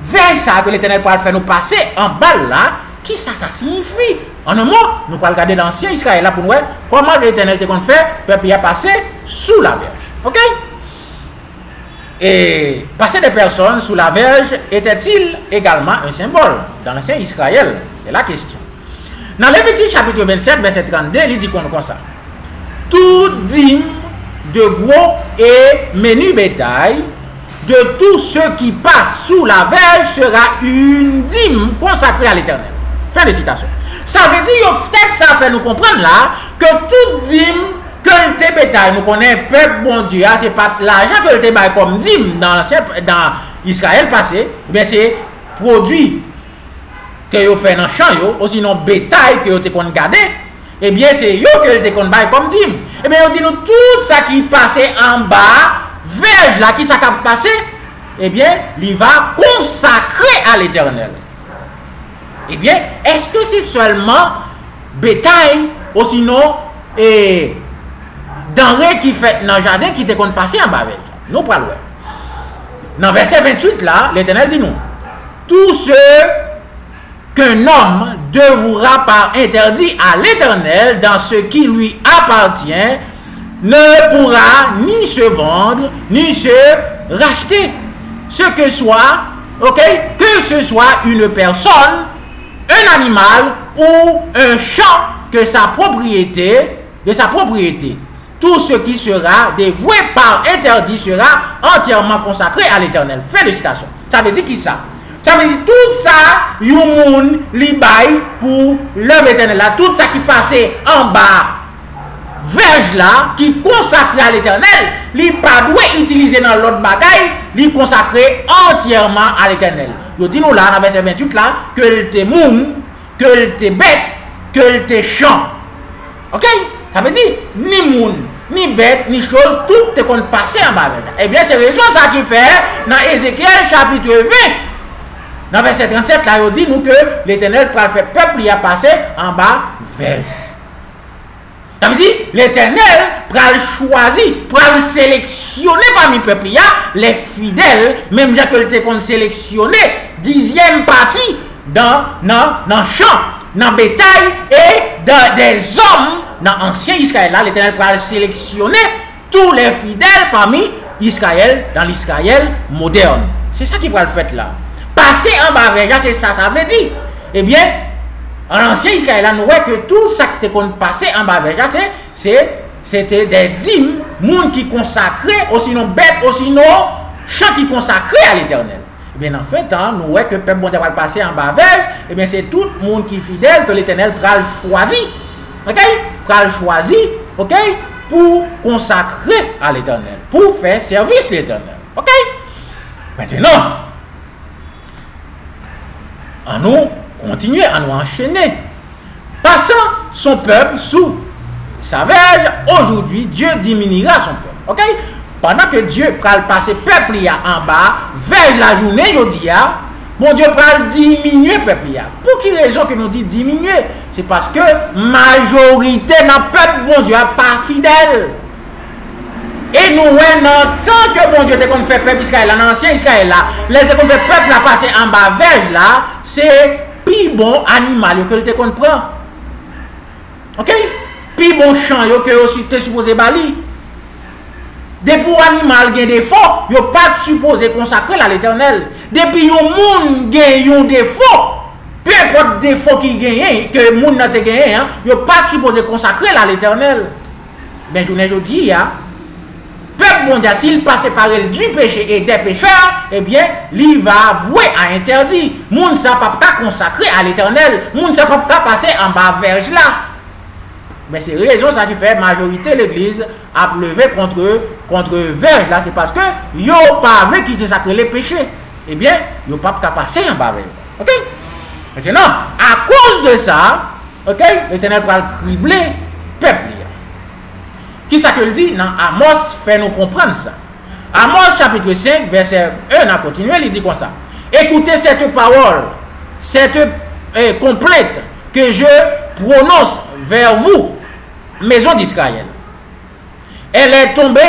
vers ça que l'Éternel pourra faire nous passer en bas là. Qui ça signifie? En un mot, nous pourrons regarder l'ancien Israël là pour nous voir comment l'Éternel te fait, le peuple a passé sous la verge. Ok? Et passer des personnes sous la verge était-il également un symbole dans l'ancien Israël? C'est la question. Dans Lévitique chapitre 27, verset 32, il dit comme ça. Tout dîme de gros et menu bétail de tous ceux qui passent sous la verge sera une dîme consacrée à l'Éternel. Fin de citation. Ça veut dire, que ça fait nous comprendre là, que toute dîme que le bétail, nous connaissons, peuple bon Dieu, c'est pas l'argent que le bétail comme dîme dans Israël passé, mais c'est produit que vous fait dans le champ, ou sinon bétail que vous avez gardé, eh bien c'est vous que vous avez comme dîme. Eh bien, on dit nous tout ça qui passait en bas, verge là, qui ça qui passé, eh bien, il va consacrer à l'Éternel. Eh bien, est-ce que c'est seulement bétail ou sinon denrée qui fait dans le jardin qui te compte passer en bas avec? Nous parlons. Dans verset 28 là, l'Éternel dit nous, tout ce qu'un homme devra par interdit à l'Éternel dans ce qui lui appartient ne pourra ni se vendre ni se racheter. Ce que soit, ok, que ce soit une personne, un animal ou un champ de sa propriété, tout ce qui sera dévoué par interdit sera entièrement consacré à l'Éternel. Fin de citation. Ça veut dire qui ça? Ça veut dire tout ça, yon li bay pour l'œuvre éternelle là, tout ça qui passait en bas, verge là, qui consacré à l'Éternel, li pas doit utiliser dans l'autre bagaille, li consacré entièrement à l'Éternel. Yo dit nous là, dans verset 28 là, que le moun, que le bête, que le champ. Ok? Ça veut dire, ni moun, ni bête, ni chose, tout est qu'on passé en bas. Eh bien, c'est raison ça qui fait, dans Ézéchiel chapitre 20, dans verset 37, là, il dit nous que l'Éternel va faire peuple, il a passé en bas verge. Ça veut dire, l'Éternel va choisir, va sélectionner parmi le peuple, les fidèles, même déjà que l'Éternel sélectionné, 10e partie dans le champ, dans le bétail et dans des hommes, dans l'ancien Israël, là, l'Éternel va sélectionner tous les fidèles parmi Israël, dans l'Israël moderne. C'est ça qui va le faire là. Passer en bas verge, c'est ça, ça veut dire. Eh bien, en ancien Israël, nous voyons que tout ça qui était passé en bas verge, c'était des dîmes, monde qui consacraient, ou sinon bêtes, ou sinon champs qui consacraient à l'Éternel. Eh bien, en fait, nous voyons que le peuple va passer en bas verge, eh bien, c'est tout le monde qui est fidèle que l'Éternel va choisir. Ok? Va choisir, ok? Pour consacrer à l'Éternel, pour faire service à l'Éternel. Ok? Maintenant, à nous continuer, à nous enchaîner. Passant son peuple sous sa verge, aujourd'hui, Dieu diminuera son peuple. Ok? Pendant que Dieu va passer peuple en bas, vers la journée, je dis, bon Dieu va diminuer peuple. Pour quelle raison que nous dit diminuer? C'est parce que majorité dans le peuple, bon Dieu, n'est pas fidèle. Et nous, tant que bon Dieu te fait peuple Israël, l'ancien Israël là, les te fait peuple là passer en bas verge là, c'est plus bon animal que te comprend. Ok? Plus bon champ que aussi te supposé bali. Depuis animal gagne des défauts, yo pas supposé consacrer à l'Éternel. Depuis yon moun gagne yon défaut, peu importe défaut qui gagne que moun n'a te gagné, yo pas supposé consacrer à l'Éternel. Ben je dis peuple mondial, s'il passe par elle du péché et des pécheurs, eh bien, il va vouer à interdit. Moun ne pas consacré à l'Éternel. Moun ne pas passer en bas verge là. Mais c'est raison ça qui fait majorité l'église a levé contre verge là, c'est parce que yo pas avec qui te sacré les péchés. Eh bien, yo pas passer en bas verge. OK? Maintenant, à cause de ça, OK, l'Éternel va cribler peuple. Qui ça que le dit? Dans Amos fait nous comprendre ça. Amos chapitre 5, verset 1, a continué, il dit comme ça. Écoutez cette parole, cette complète que je prononce vers vous, maison d'Israël. Elle est tombée,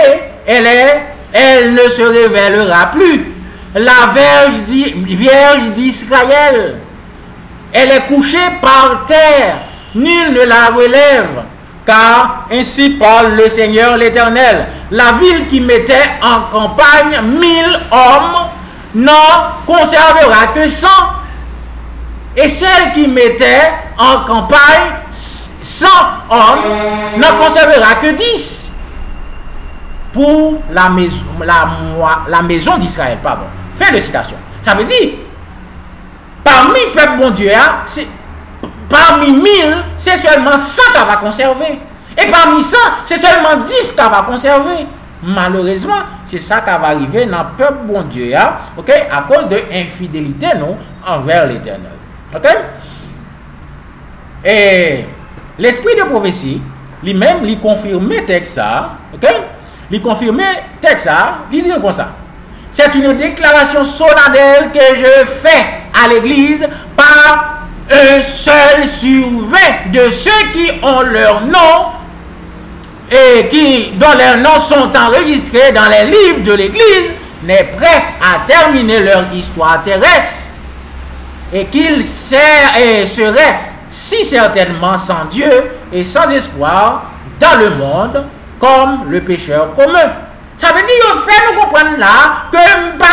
elle est elle ne se révélera plus. La Vierge d'Israël, elle est couchée par terre, nul ne la relève, car ainsi parle le Seigneur l'Éternel. La ville qui mettait en campagne 1000 hommes n'en conservera que 100, et celle qui mettait en campagne 100 hommes n'en conservera que 10 pour la maison d'Israël. Pardon. Fin de citation. Ça veut dire, parmi le peuple bon Dieu, parmi 1000, c'est seulement 100 qu'elle va conserver. Et parmi 100, c'est seulement 10 qu'elle va conserver. Malheureusement, c'est ça qui va arriver dans le peuple bon Dieu, ok, à cause de l'infidélité envers l'Éternel. Ok? Et l'esprit de prophétie, lui-même, lui confirmait texte ça, ok? Il confirme texte ça, il dit comme ça. C'est une déclaration solennelle que je fais à l'église par un seul sur 20 de ceux qui ont leur nom et dont leurs noms sont enregistrés dans les livres de l'église n'est prêt à terminer leur histoire terrestre et qu'ils seraient si certainement sans Dieu et sans espoir dans le monde comme le pécheur commun. Ça veut dire qu'il fait nous comprendre là que pas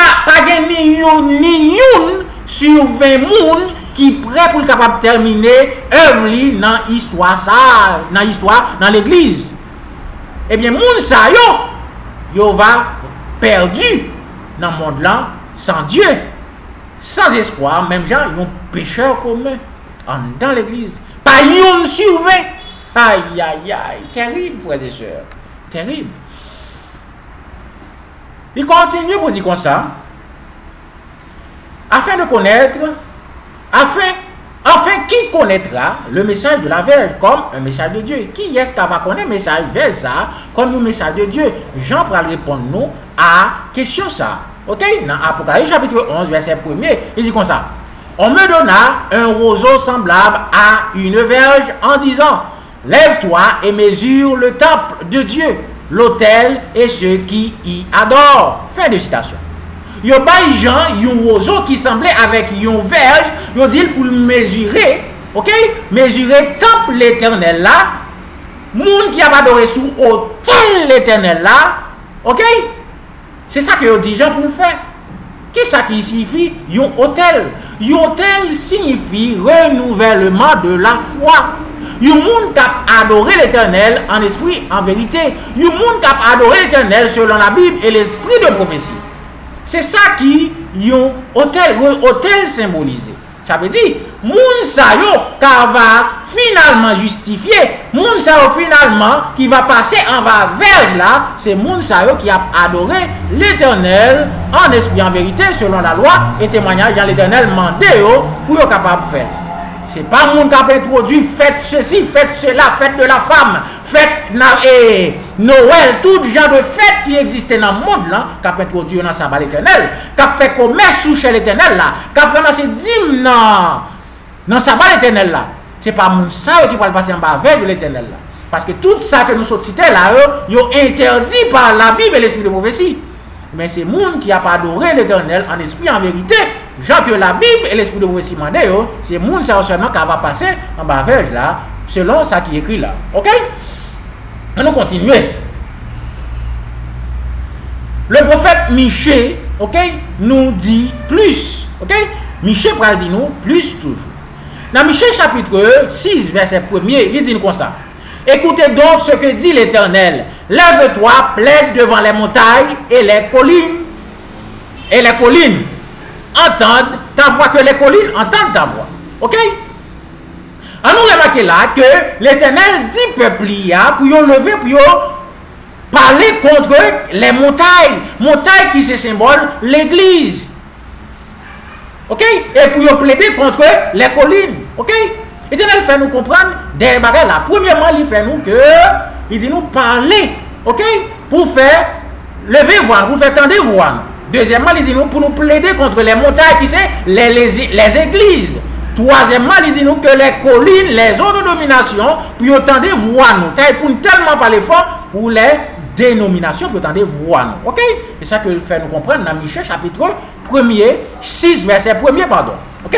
ni une sur 20 personnes qui prêt pour capable terminer œuvre dans l'histoire ça, dans l'église. Eh bien, moun sa yo va perdu dans le monde là sans Dieu, sans espoir, même gens ils ont pécheur commun dans l'église. Pas une sur 20. Aïe, aïe, aïe, terrible, frères et sœurs, terrible. Il continue pour dire comme ça, afin de connaître, enfin, qui connaîtra le message de la Vierge comme un message de Dieu? Qui est-ce qui va connaître le message vers ça comme un message de Dieu? Jean va répondre nous à question ça. Ok? Dans Apocalypse chapitre 11, verset 1er, il dit comme ça. On me donna un roseau semblable à une verge en disant, lève-toi et mesure le temple de Dieu, l'autel et ceux qui y adorent. Fin de citation. Yo bay Jean un roseau qui semblait avec une verge, yo dit pour mesurer, ok? Mesurer temple l'Éternel là, monde qui a adoré sous autel l'Éternel là, ok? C'est ça que yo dit Jean pour le faire. Qu'est-ce que ça qui signifie un hôtel? Un hôtel signifie renouvellement de la foi. Un monde qui a adoré l'Éternel en esprit, en vérité. Un monde qui a adoré l'Éternel selon la Bible et l'esprit de prophétie. C'est ça qui un hôtel symbolisé. Ça veut dire, moun sa yo qui va finalement justifier, moun sa yo finalement qui va passer en va verge là, c'est moun sa yo qui a adoré l'Éternel en esprit, en vérité, selon la loi et témoignage dans l'Éternel mandé pour être capable de faire. C'est pas moun qui a introduit faites ceci, faites cela, faites de la femme, faites Noël, tout genre de fêtes qui existaient dans le monde là, qui a introduit dans le sabbat l'Éternel, qui a fait commerce sous chez l'Éternel là, qui a ramassé dîme dans le sabbat l'Éternel là. C'est pas moun ça qui va passer en bas avec l'Éternel là. Parce que tout ça que nous sommes cités là, yo interdit par la Bible et l'esprit de prophétie. Mais c'est moun qui a pas adoré l'Éternel en esprit, en vérité. Genre que la Bible et l'esprit de prophétie mandé, c'est moun ça seulement qui va passer en bas avec là, selon ça qui est écrit là. Ok? On continue. Le prophète Michée, ok, nous dit plus. Ok? Michée pral dit nous plus toujours. Dans Michée chapitre 6, verset 1er, il dit comme ça. Écoutez donc ce que dit l'Éternel. Lève-toi, plaide devant les montagnes et les collines. Et les collines entendent ta voix, que les collines entendent ta voix. Ok? On nous remarque là que l'Éternel dit peuple pour y lever, pour y parler contre les montagnes. Montagnes qui se symbole l'église. Ok? Et pour y plaider contre les collines. Ok? L'Éternel fait nous comprendre des bagages là. Premièrement, il fait nous que, il dit nous parler. Ok? Pour faire lever voix, pour faire tendre voix. Deuxièmement, il dit nous pour nous plaider contre les montagnes qui sont les églises. Troisièmement, il dit nous que les collines, les autres dominations, pour entendre voix nous. Pour nous tellement parler fort pour les dénomination pour entendre voix. OK? C'est ça que le fait nous comprendre dans Michée chapitre 1er, 6, verset 1er, pardon. OK?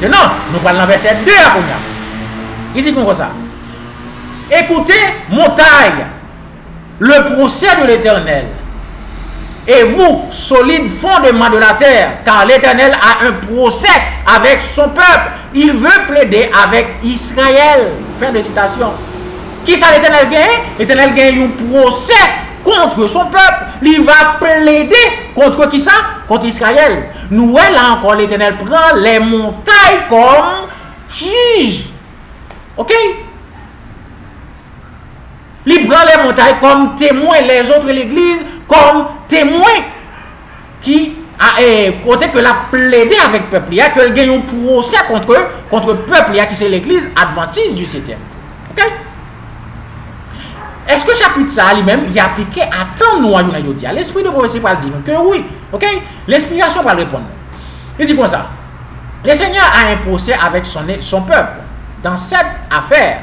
Maintenant, nous parlons dans verset 2 à combien? Il dit comme ça. Écoutez, montagne, le procès de l'Éternel. Et vous, solides fondements de la terre, car l'Éternel a un procès avec son peuple. Il veut plaider avec Israël. Fin de citation. Qui ça l'Éternel gagne? L'Éternel gagne un procès contre son peuple. Il va plaider contre qui ça? Contre Israël. Nous, là encore, l'Éternel prend les montagnes comme juge. OK? Il prend les montagnes comme témoins, les autres l'église comme témoins qui a côté que la plaidé avec le peuple, que le gagne un procès contre le peuple qui c'est l'église adventiste du 7e. OK? Est-ce que le chapitre ça lui-même il est appliqué à tant nous aujourd'hui? L'esprit de prophétie va dire que oui. OK? L'inspiration va répondre. Il dit comme ça. Le Seigneur a un procès avec son peuple dans cette affaire.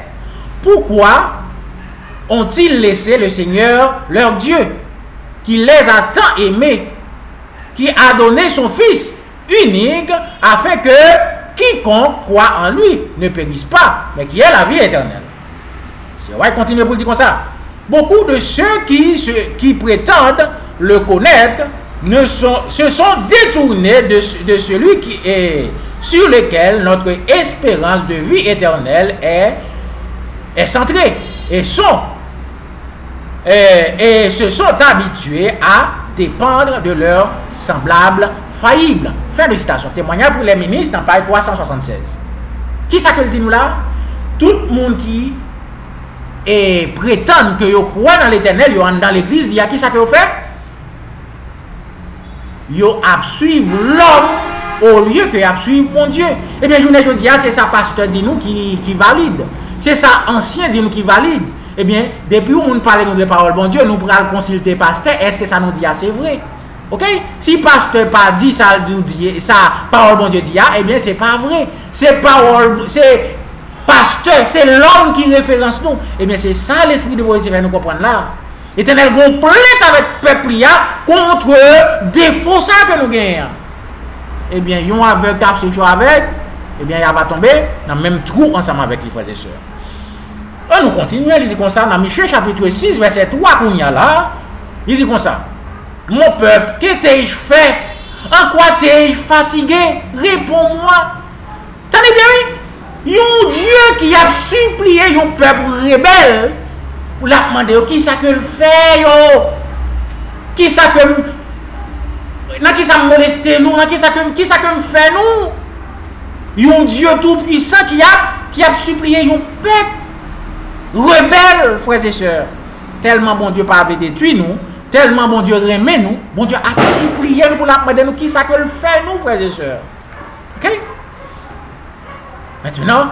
Pourquoi ont-ils laissé le Seigneur, leur Dieu, qui les a tant aimés, qui a donné son Fils unique, afin que quiconque croit en lui ne périsse pas, mais qui ait la vie éternelle? C'est vrai, continue pour dire comme ça. Beaucoup de ceux qui prétendent le connaître se sont détournés de celui qui est sur lequel notre espérance de vie éternelle est centrée et se sont habitués à dépendre de leurs semblables faillibles. Fin de citation. Témoignage pour les ministres dans page 376. Qui ça que le dit nous là? Tout le monde qui prétend que vous croyez dans l'éternel, vous êtes dans l'église, il y a qui ça que vous fait? Vous suivre l'homme au lieu que vous suivre mon Dieu. Eh bien, je vous dis, c'est ça pasteur dit nous qui valide. C'est ça ancien dit nous qui valide. Eh bien, depuis où nous parlons de parole, bon Dieu, nous pourrons consulter pasteur, est-ce que ça nous dit c'est vrai? OK? Si pasteur pas dit ça, nous dit ça, parole bon Dieu dit, eh bien, c'est pas vrai. C'est parole, c'est pasteur, c'est l'homme qui référence nous. Eh bien, c'est ça l'esprit de prophétie va nous comprendre là. L'Éternel gon plainte avec peuple contre défaut ça que nous gagnons. Eh bien, yon aveugle qui se joue avec, eh bien, il va tomber dans le même trou ensemble avec les frères et sœurs. On nous continue, il dit comme ça, dans Michée chapitre 6, verset 3, qu'on y a là, il dit comme ça. Mon peuple, que t'ai-je fait? En quoi t'ai-je fatigué? Réponds-moi. Tenez bien, oui? Yon Dieu qui a supplié yon peuple rebelle, pour la demander, qui ça que le fait, yo? Qui ça que dans qui ça moleste nous? Dans qui ça que me fait nous? Yon Dieu tout puissant qui a supplié yon peuple rebelle, frères et sœurs. Tellement bon Dieu pas détruit nous, tellement bon Dieu remet nous, bon Dieu a supplié nous pour la demander nous qui ça que le fait nous, frères et sœurs. OK? Maintenant,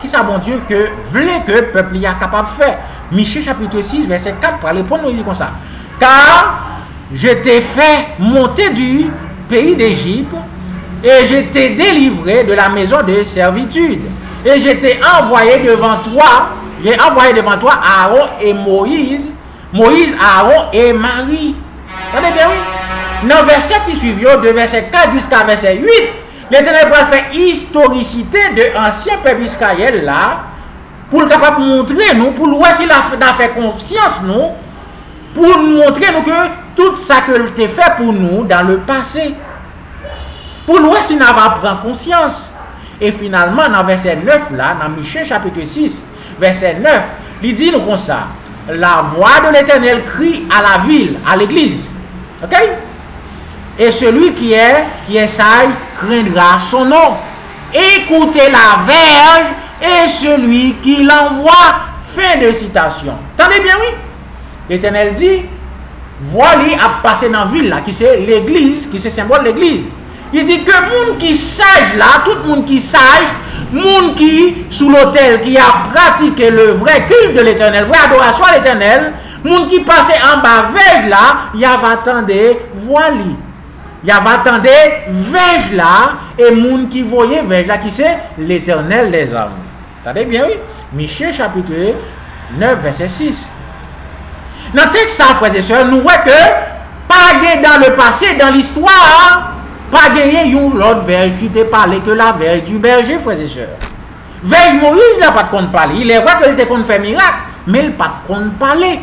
qui ça bon Dieu que voulait que le peuple y a capable de faire? Michée chapitre 6 verset 4 pour répondre nous dit comme ça. Car je t'ai fait monter du pays d'Égypte et je t'ai délivré de la maison de servitude et je t'ai envoyé devant toi, Aaron et Moïse, Aaron et Marie. Attendez bien oui. Dans le verset qui suit, de verset 4 jusqu'à verset 8, l'Éternel va faire historicité de ancien peuple Israël là, pour le capable montrer nous, pour voir s'il a fait confiance nous, pour montrer nous que tout ça que tu as fait pour nous dans le passé. Pour voir s'il n'a pas pris conscience. Et finalement, dans verset 9 là, dans Michée chapitre 6, verset 9, il dit nous comme ça. La voix de l'Éternel crie à la ville, à l'église. OK? Et celui qui est sage craindra son nom. Écoutez la verge et celui qui l'envoie. Fin de citation. Attendez bien, oui? L'Éternel dit, voilà à passer dans la ville là, qui c'est l'église, qui c'est symbole de l'église. Il dit que monde qui sage là, tout le monde qui sage, monde qui sous l'autel, qui a pratiqué le vrai culte de l'Éternel, vraie adoration à l'Éternel, monde qui passe en bas veille là, il y a attendre voilà. Il y a attendre veille là, et monde qui voyait veille là, qui c'est l'Éternel des armées. Attendez bien, oui. Michée chapitre 9, verset 6. Dans le texte, ça, frères et sœurs, nous voyons que, pas dans le passé, dans l'histoire, pas gagné l'autre verge qui te parlait que la verge du berger, frères et sœurs. Verge Moïse, il n'a pas de compte parler. Il est vrai qu'il était contre faire miracle, mais il n'a pas de compte parler.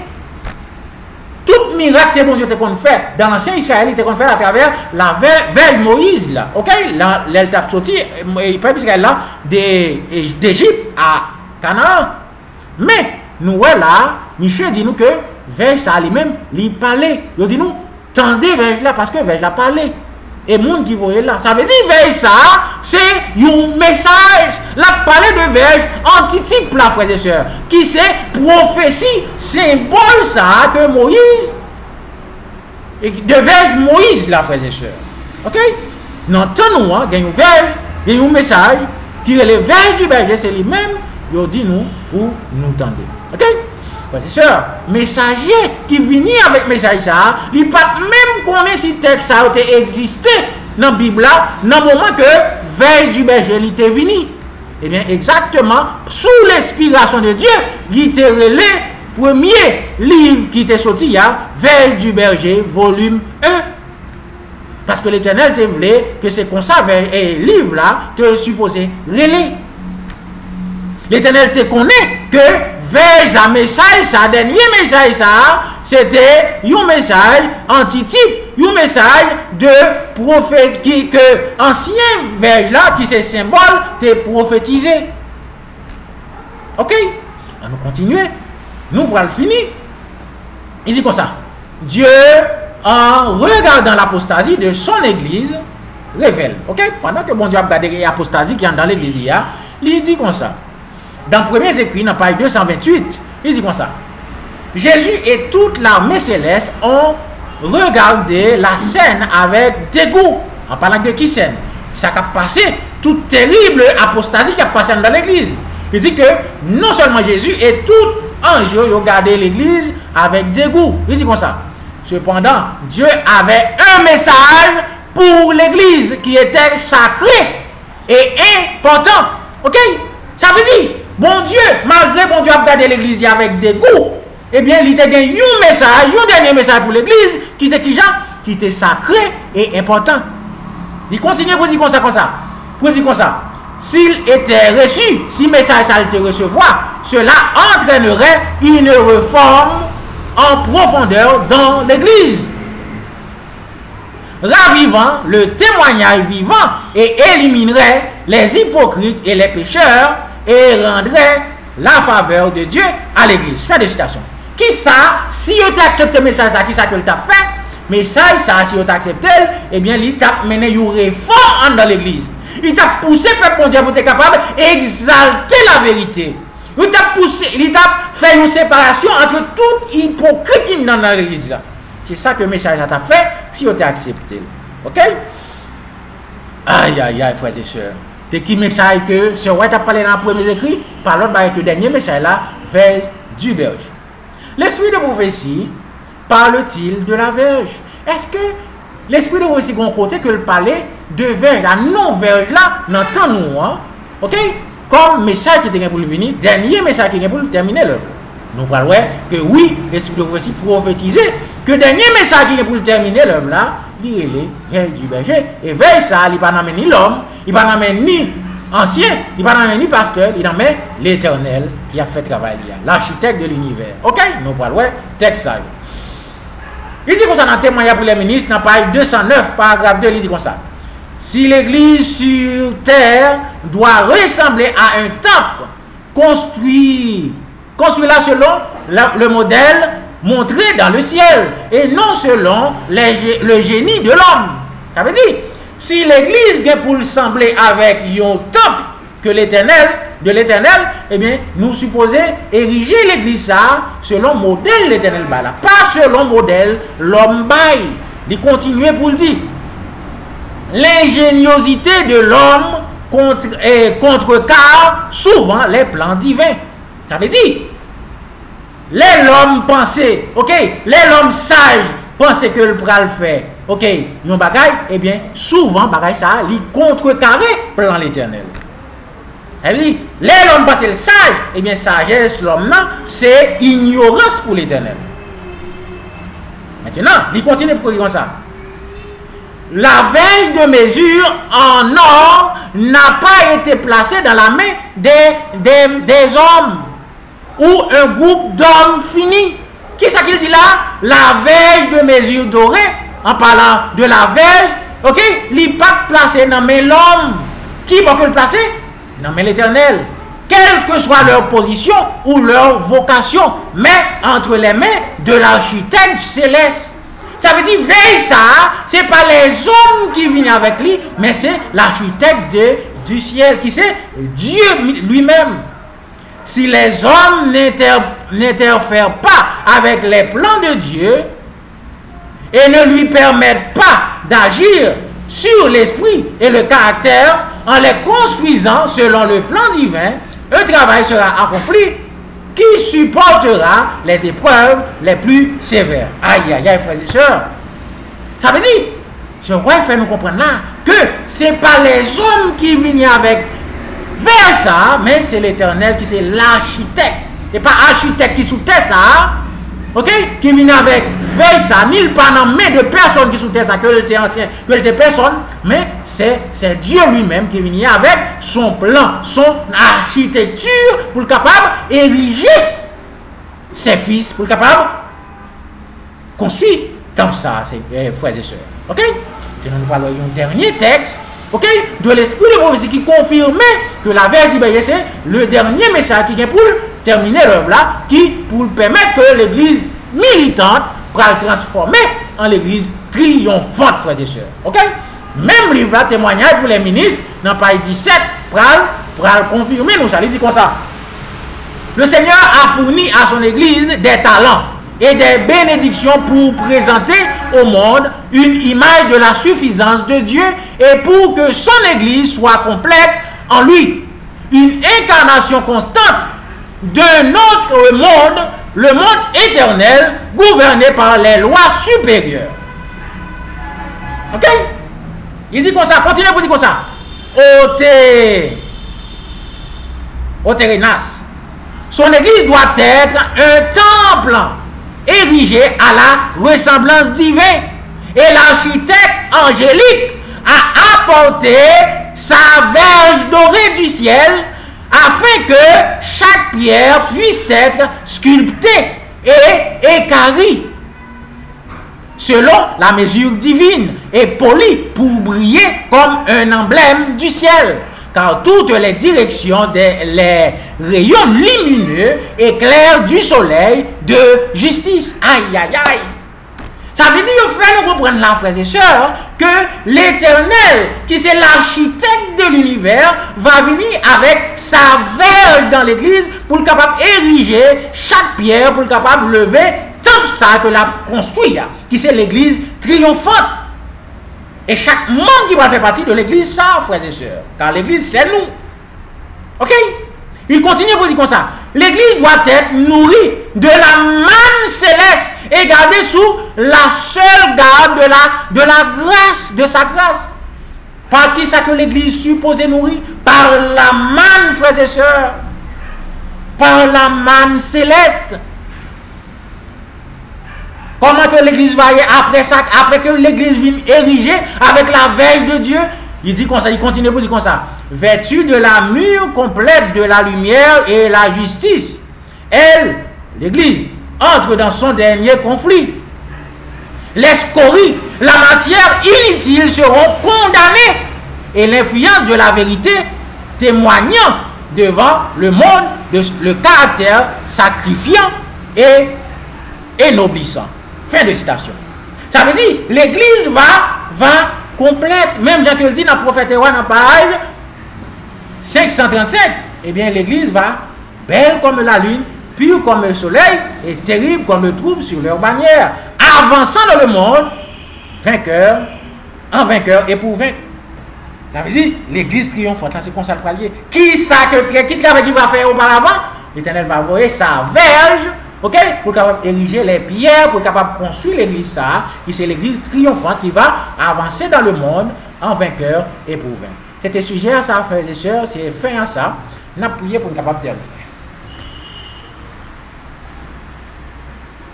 Tout miracle que bon Dieu te compte faire dans l'ancien Israël, il te compte faire à travers la verge Moïse, là. Ok? L'étape sortie, le peuple Israël là, d'Égypte à Canaan. Mais, nous, là, Michel dit nous que verge ça lui-même, il parlait. Il dit nous, tendez verge là, parce que verge là parlait. Et monde qui voyait là, ça veut dire verge ça, c'est un message. La parler de verge antitype là, frères et sœurs, qui c'est prophétie, symbole ça que Moïse, de verge Moïse là, frères et sœurs. Ok? Dans temps nous, il y a une verge, il y a un message qui est le verge du berger, c'est lui-même, il dit nous pour nous tendre. Ok? Frères et sœurs, messager qui vient avec message ça, il pas même connaître si texte ça a existé dans la Bible là, dans le moment que verge du berger il était venu. Eh bien, exactement, sous l'inspiration de Dieu, il était le premier livre qui était sorti, il y a verge du berger, volume 1. Parce que l'Éternel te voulait que c'est comme ça, et livre là, te supposé relais. L'Éternel te connaît que verge un message, ça, dernier message, ça, c'était un message antitype, un message de prophète, que ancien verge là, qui c'est symbole, t'es prophétisé. Ok? On nous continuer. Nous pour le finir. Il dit comme ça. Dieu, en regardant l'apostasie de son église, révèle. Ok? Pendant que bon Dieu a regardé l'apostasie qui est dans l'église, il dit comme ça. Dans le premier écrit, dans page 228, il dit comme ça. Jésus et toute l'armée céleste ont regardé la scène avec dégoût. En parlant de qui scène? Ça a passé, toute terrible apostasie qui a passé dans l'église. Il dit que non seulement Jésus et tout ange ont regardé l'église avec dégoût. Il dit comme ça. Cependant, Dieu avait un message pour l'église qui était sacré et important. Ok? Ça veut dire, bon Dieu, malgré bon Dieu a regardé l'église avec dégoût, eh bien, il a gagné un message, un dernier message pour l'église qui était sacré et important. Il continue pour dire comme ça, Pour dire comme ça. S'il était reçu, si le message a été recevoir, cela entraînerait une réforme en profondeur dans l'église, ravivant le témoignage vivant et éliminerait les hypocrites et les pécheurs et rendrait la faveur de Dieu à l'église. Je fais des citations. Qui ça, si tu acceptes le message, qui ça que tu as fait, message ça, si tu acceptes, eh bien, il t'a mené une réforme dans l'église. Il t'a poussé, peuple Dieu, pour être capable d'exalter la vérité. Il t'a poussé, il t'a fait une séparation entre tout hypocrite qui est dans l'église là. C'est ça que le message t'a fait, si tu as accepté. Ok? Aïe, aïe, aïe, frères et sœurs. C'est qui message que ce roi t'a parlé dans le premier écrit, par l'autre, avec le dernier message là, vers du berger. L'esprit de prophétie parle-t-il de la verge? Est-ce que l'esprit de prophétie a un côté que le parlait de verge, la non-verge là, n'entend nous, hein? Ok? Comme message qui était pour le venir, dernier message qui était pour terminer l'œuvre. Nous parlons que oui, l'esprit de prophétie prophétisait que dernier message qui était pour terminer l'œuvre là, il est verge du berger. Et verge ça, il n'y a pas ni l'homme, il n'y a pas ni ancien, il n'y a pas ni pasteur, il y a l'Éternel qui a fait travail, l'architecte de l'univers. Ok? Nous parlons texte ça. Il dit comme ça dans le témoignage pour les ministres, dans page 209, paragraphe 2, il dit comme ça. Si l'église sur terre doit ressembler à un temple construit là selon le modèle montré dans le ciel et non selon le génie de l'homme. Ça veut dire, si l'église vient pour ressembler avec un temple que de l'éternel, eh bien, nous supposons ériger l'église ça selon le modèle de l'éternel, pas selon le modèle l'homme bail. Il continue pour le dire. L'ingéniosité de l'homme contrecarre souvent les plans divins. Ça veut dire, l'homme pensait, ok, l'homme sage pensait que le pral fait, ok, yon bagay, eh bien, souvent bagay ça, li contrecarré plan l'éternel. dit, l'homme passe le sage, eh bien, sagesse, l'homme, c'est ignorance pour l'Éternel. Maintenant, il continue pour dire comme ça. La veille de mesure en or n'a pas été placée dans la main des hommes ou un groupe d'hommes finis. Qui est-ce qu'il dit là? La veille de mesure dorée, en parlant de la verge, ok? Il n'est pas placé dans la main de l'homme. Qui va le placer? Dans la main de l'Éternel. Quelle que soit leur position ou leur vocation, mais entre les mains de l'architecte céleste. Ça veut dire, veille ça, ce n'est pas les hommes qui viennent avec lui, mais c'est l'architecte du ciel, qui c'est Dieu lui-même. Si les hommes n'interfèrent pas avec les plans de Dieu et ne lui permettent pas d'agir sur l'esprit et le caractère en les construisant selon le plan divin, un travail sera accompli qui supportera les épreuves les plus sévères. Aïe, aïe, aïe, frères et sœurs. Ça veut dire, je voudrais faire nous comprendre là, que ce n'est pas les hommes qui viennent avec vers ça, mais c'est l'Éternel qui c'est l'architecte. Et pas architecte qui sous-tête ça, ok, qui vient avec vers ça, ni le pas dans main de personne qui sous-tête ça, que il était ancien, que il était personne, mais c'est Dieu lui-même qui vient avec son plan, son architecture pour le capable d'ériger ses fils, pour le capable construire comme ça, c'est frères et sœurs. Ok? Maintenant, nous parlons d'un dernier texte, ok, de l'esprit de prophétie qui confirmait que la verge c'est le dernier message qui vient pour terminer l'œuvre là, qui pour permettre que l'église militante va le transformer en l'église triomphante, frères et sœurs. Ok? Même livre là, témoignage pour les ministres, dans page 17, pour le confirmer, nous ça, il dit comme ça. Le Seigneur a fourni à son église des talents et des bénédictions pour présenter au monde une image de la suffisance de Dieu et pour que son église soit complète en lui. Une incarnation constante d'un autre monde, le monde éternel, gouverné par les lois supérieures. Ok? Il dit comme ça, continuez pour dire comme ça. Otérénas. Son église doit être un temple érigé à la ressemblance divine. Et l'architecte angélique a apporté sa verge dorée du ciel afin que chaque pierre puisse être sculptée et équarrie selon la mesure divine et polie pour briller comme un emblème du ciel. Car toutes les directions les rayons lumineux éclairent du soleil de justice. Aïe, aïe, aïe. Ça veut dire, il faut nous comprendre là, frères et sœurs, que l'Éternel, qui c'est l'architecte de l'univers, va venir avec sa verge dans l'église pour le capable d'ériger chaque pierre, pour le capable de lever tant ça que l'a construit, qui c'est l'église triomphante. Et chaque membre qui va faire partie de l'église, ça, frères et sœurs. Car l'église, c'est nous. Ok? Il continue pour dire comme ça. L'église doit être nourrie de la manne céleste et gardée sous la seule garde de la grâce, de sa grâce. Par qui ça que l'église supposée nourrir? Par la manne, frères et sœurs. Par la manne céleste. Comment que l'église va y après ça, après que l'église vienne ériger avec la verge de Dieu? Il dit comme ça, il continue pour dire comme ça. Vêtue de la mûre complète de la lumière et la justice, elle, l'église, entre dans son dernier conflit. Les scories, la matière inutile seront condamnées et l'influence de la vérité témoignant devant le monde de le caractère sacrifiant et énoblissant. Fin de citation. Ça veut dire, l'église va complète, même Jean que le dit dans le prophète Erwan dans page 535, eh bien l'église va belle comme la lune, pure comme le soleil et terrible comme le trouble sur leur bannière, avançant dans le monde, vainqueur, en vainqueur et pour vaincre. Ça veut dire, l'église triomphante, c'est comme ça le palier. Qui travaille qui va faire auparavant? L'Éternel va envoyer sa verge, ok, pour capable ériger les pierres, pour capable construire l'église ça, et c'est l'église triomphante qui va avancer dans le monde en vainqueur et pour vaincre. C'était sujet à ça, frères et sœurs, c'est fin à ça. On a prié pour être capable de terminer.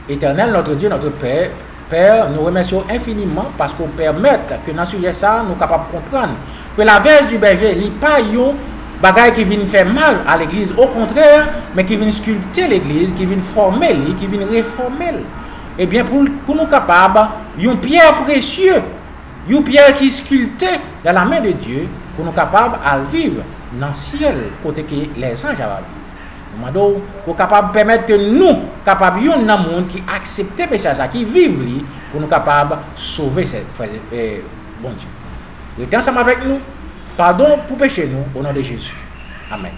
Éternel, notre Dieu, notre Père, nous remercions infiniment parce qu'on permet que dans ce sujet ça, nous sommes capables de comprendre que la verge du berger n'est pas un bagage qui vient faire mal à l'église, au contraire, mais qui vient sculpter l'église, qui vient former, qui vient réformer. Eh bien, pour nous capables, une pierre précieuse, une pierre qui est sculptée dans la main de Dieu, pour nous capables de vivre dans le ciel, côté que les anges vivent. Nous demandons pour capable permettre que nous capables dans le monde qui accepte le message, qui vivent lui, pour nous capables de sauver cette bon Dieu. Restez ensemble avec nous. Pardon pour pécher nous au nom de Jésus. Amen.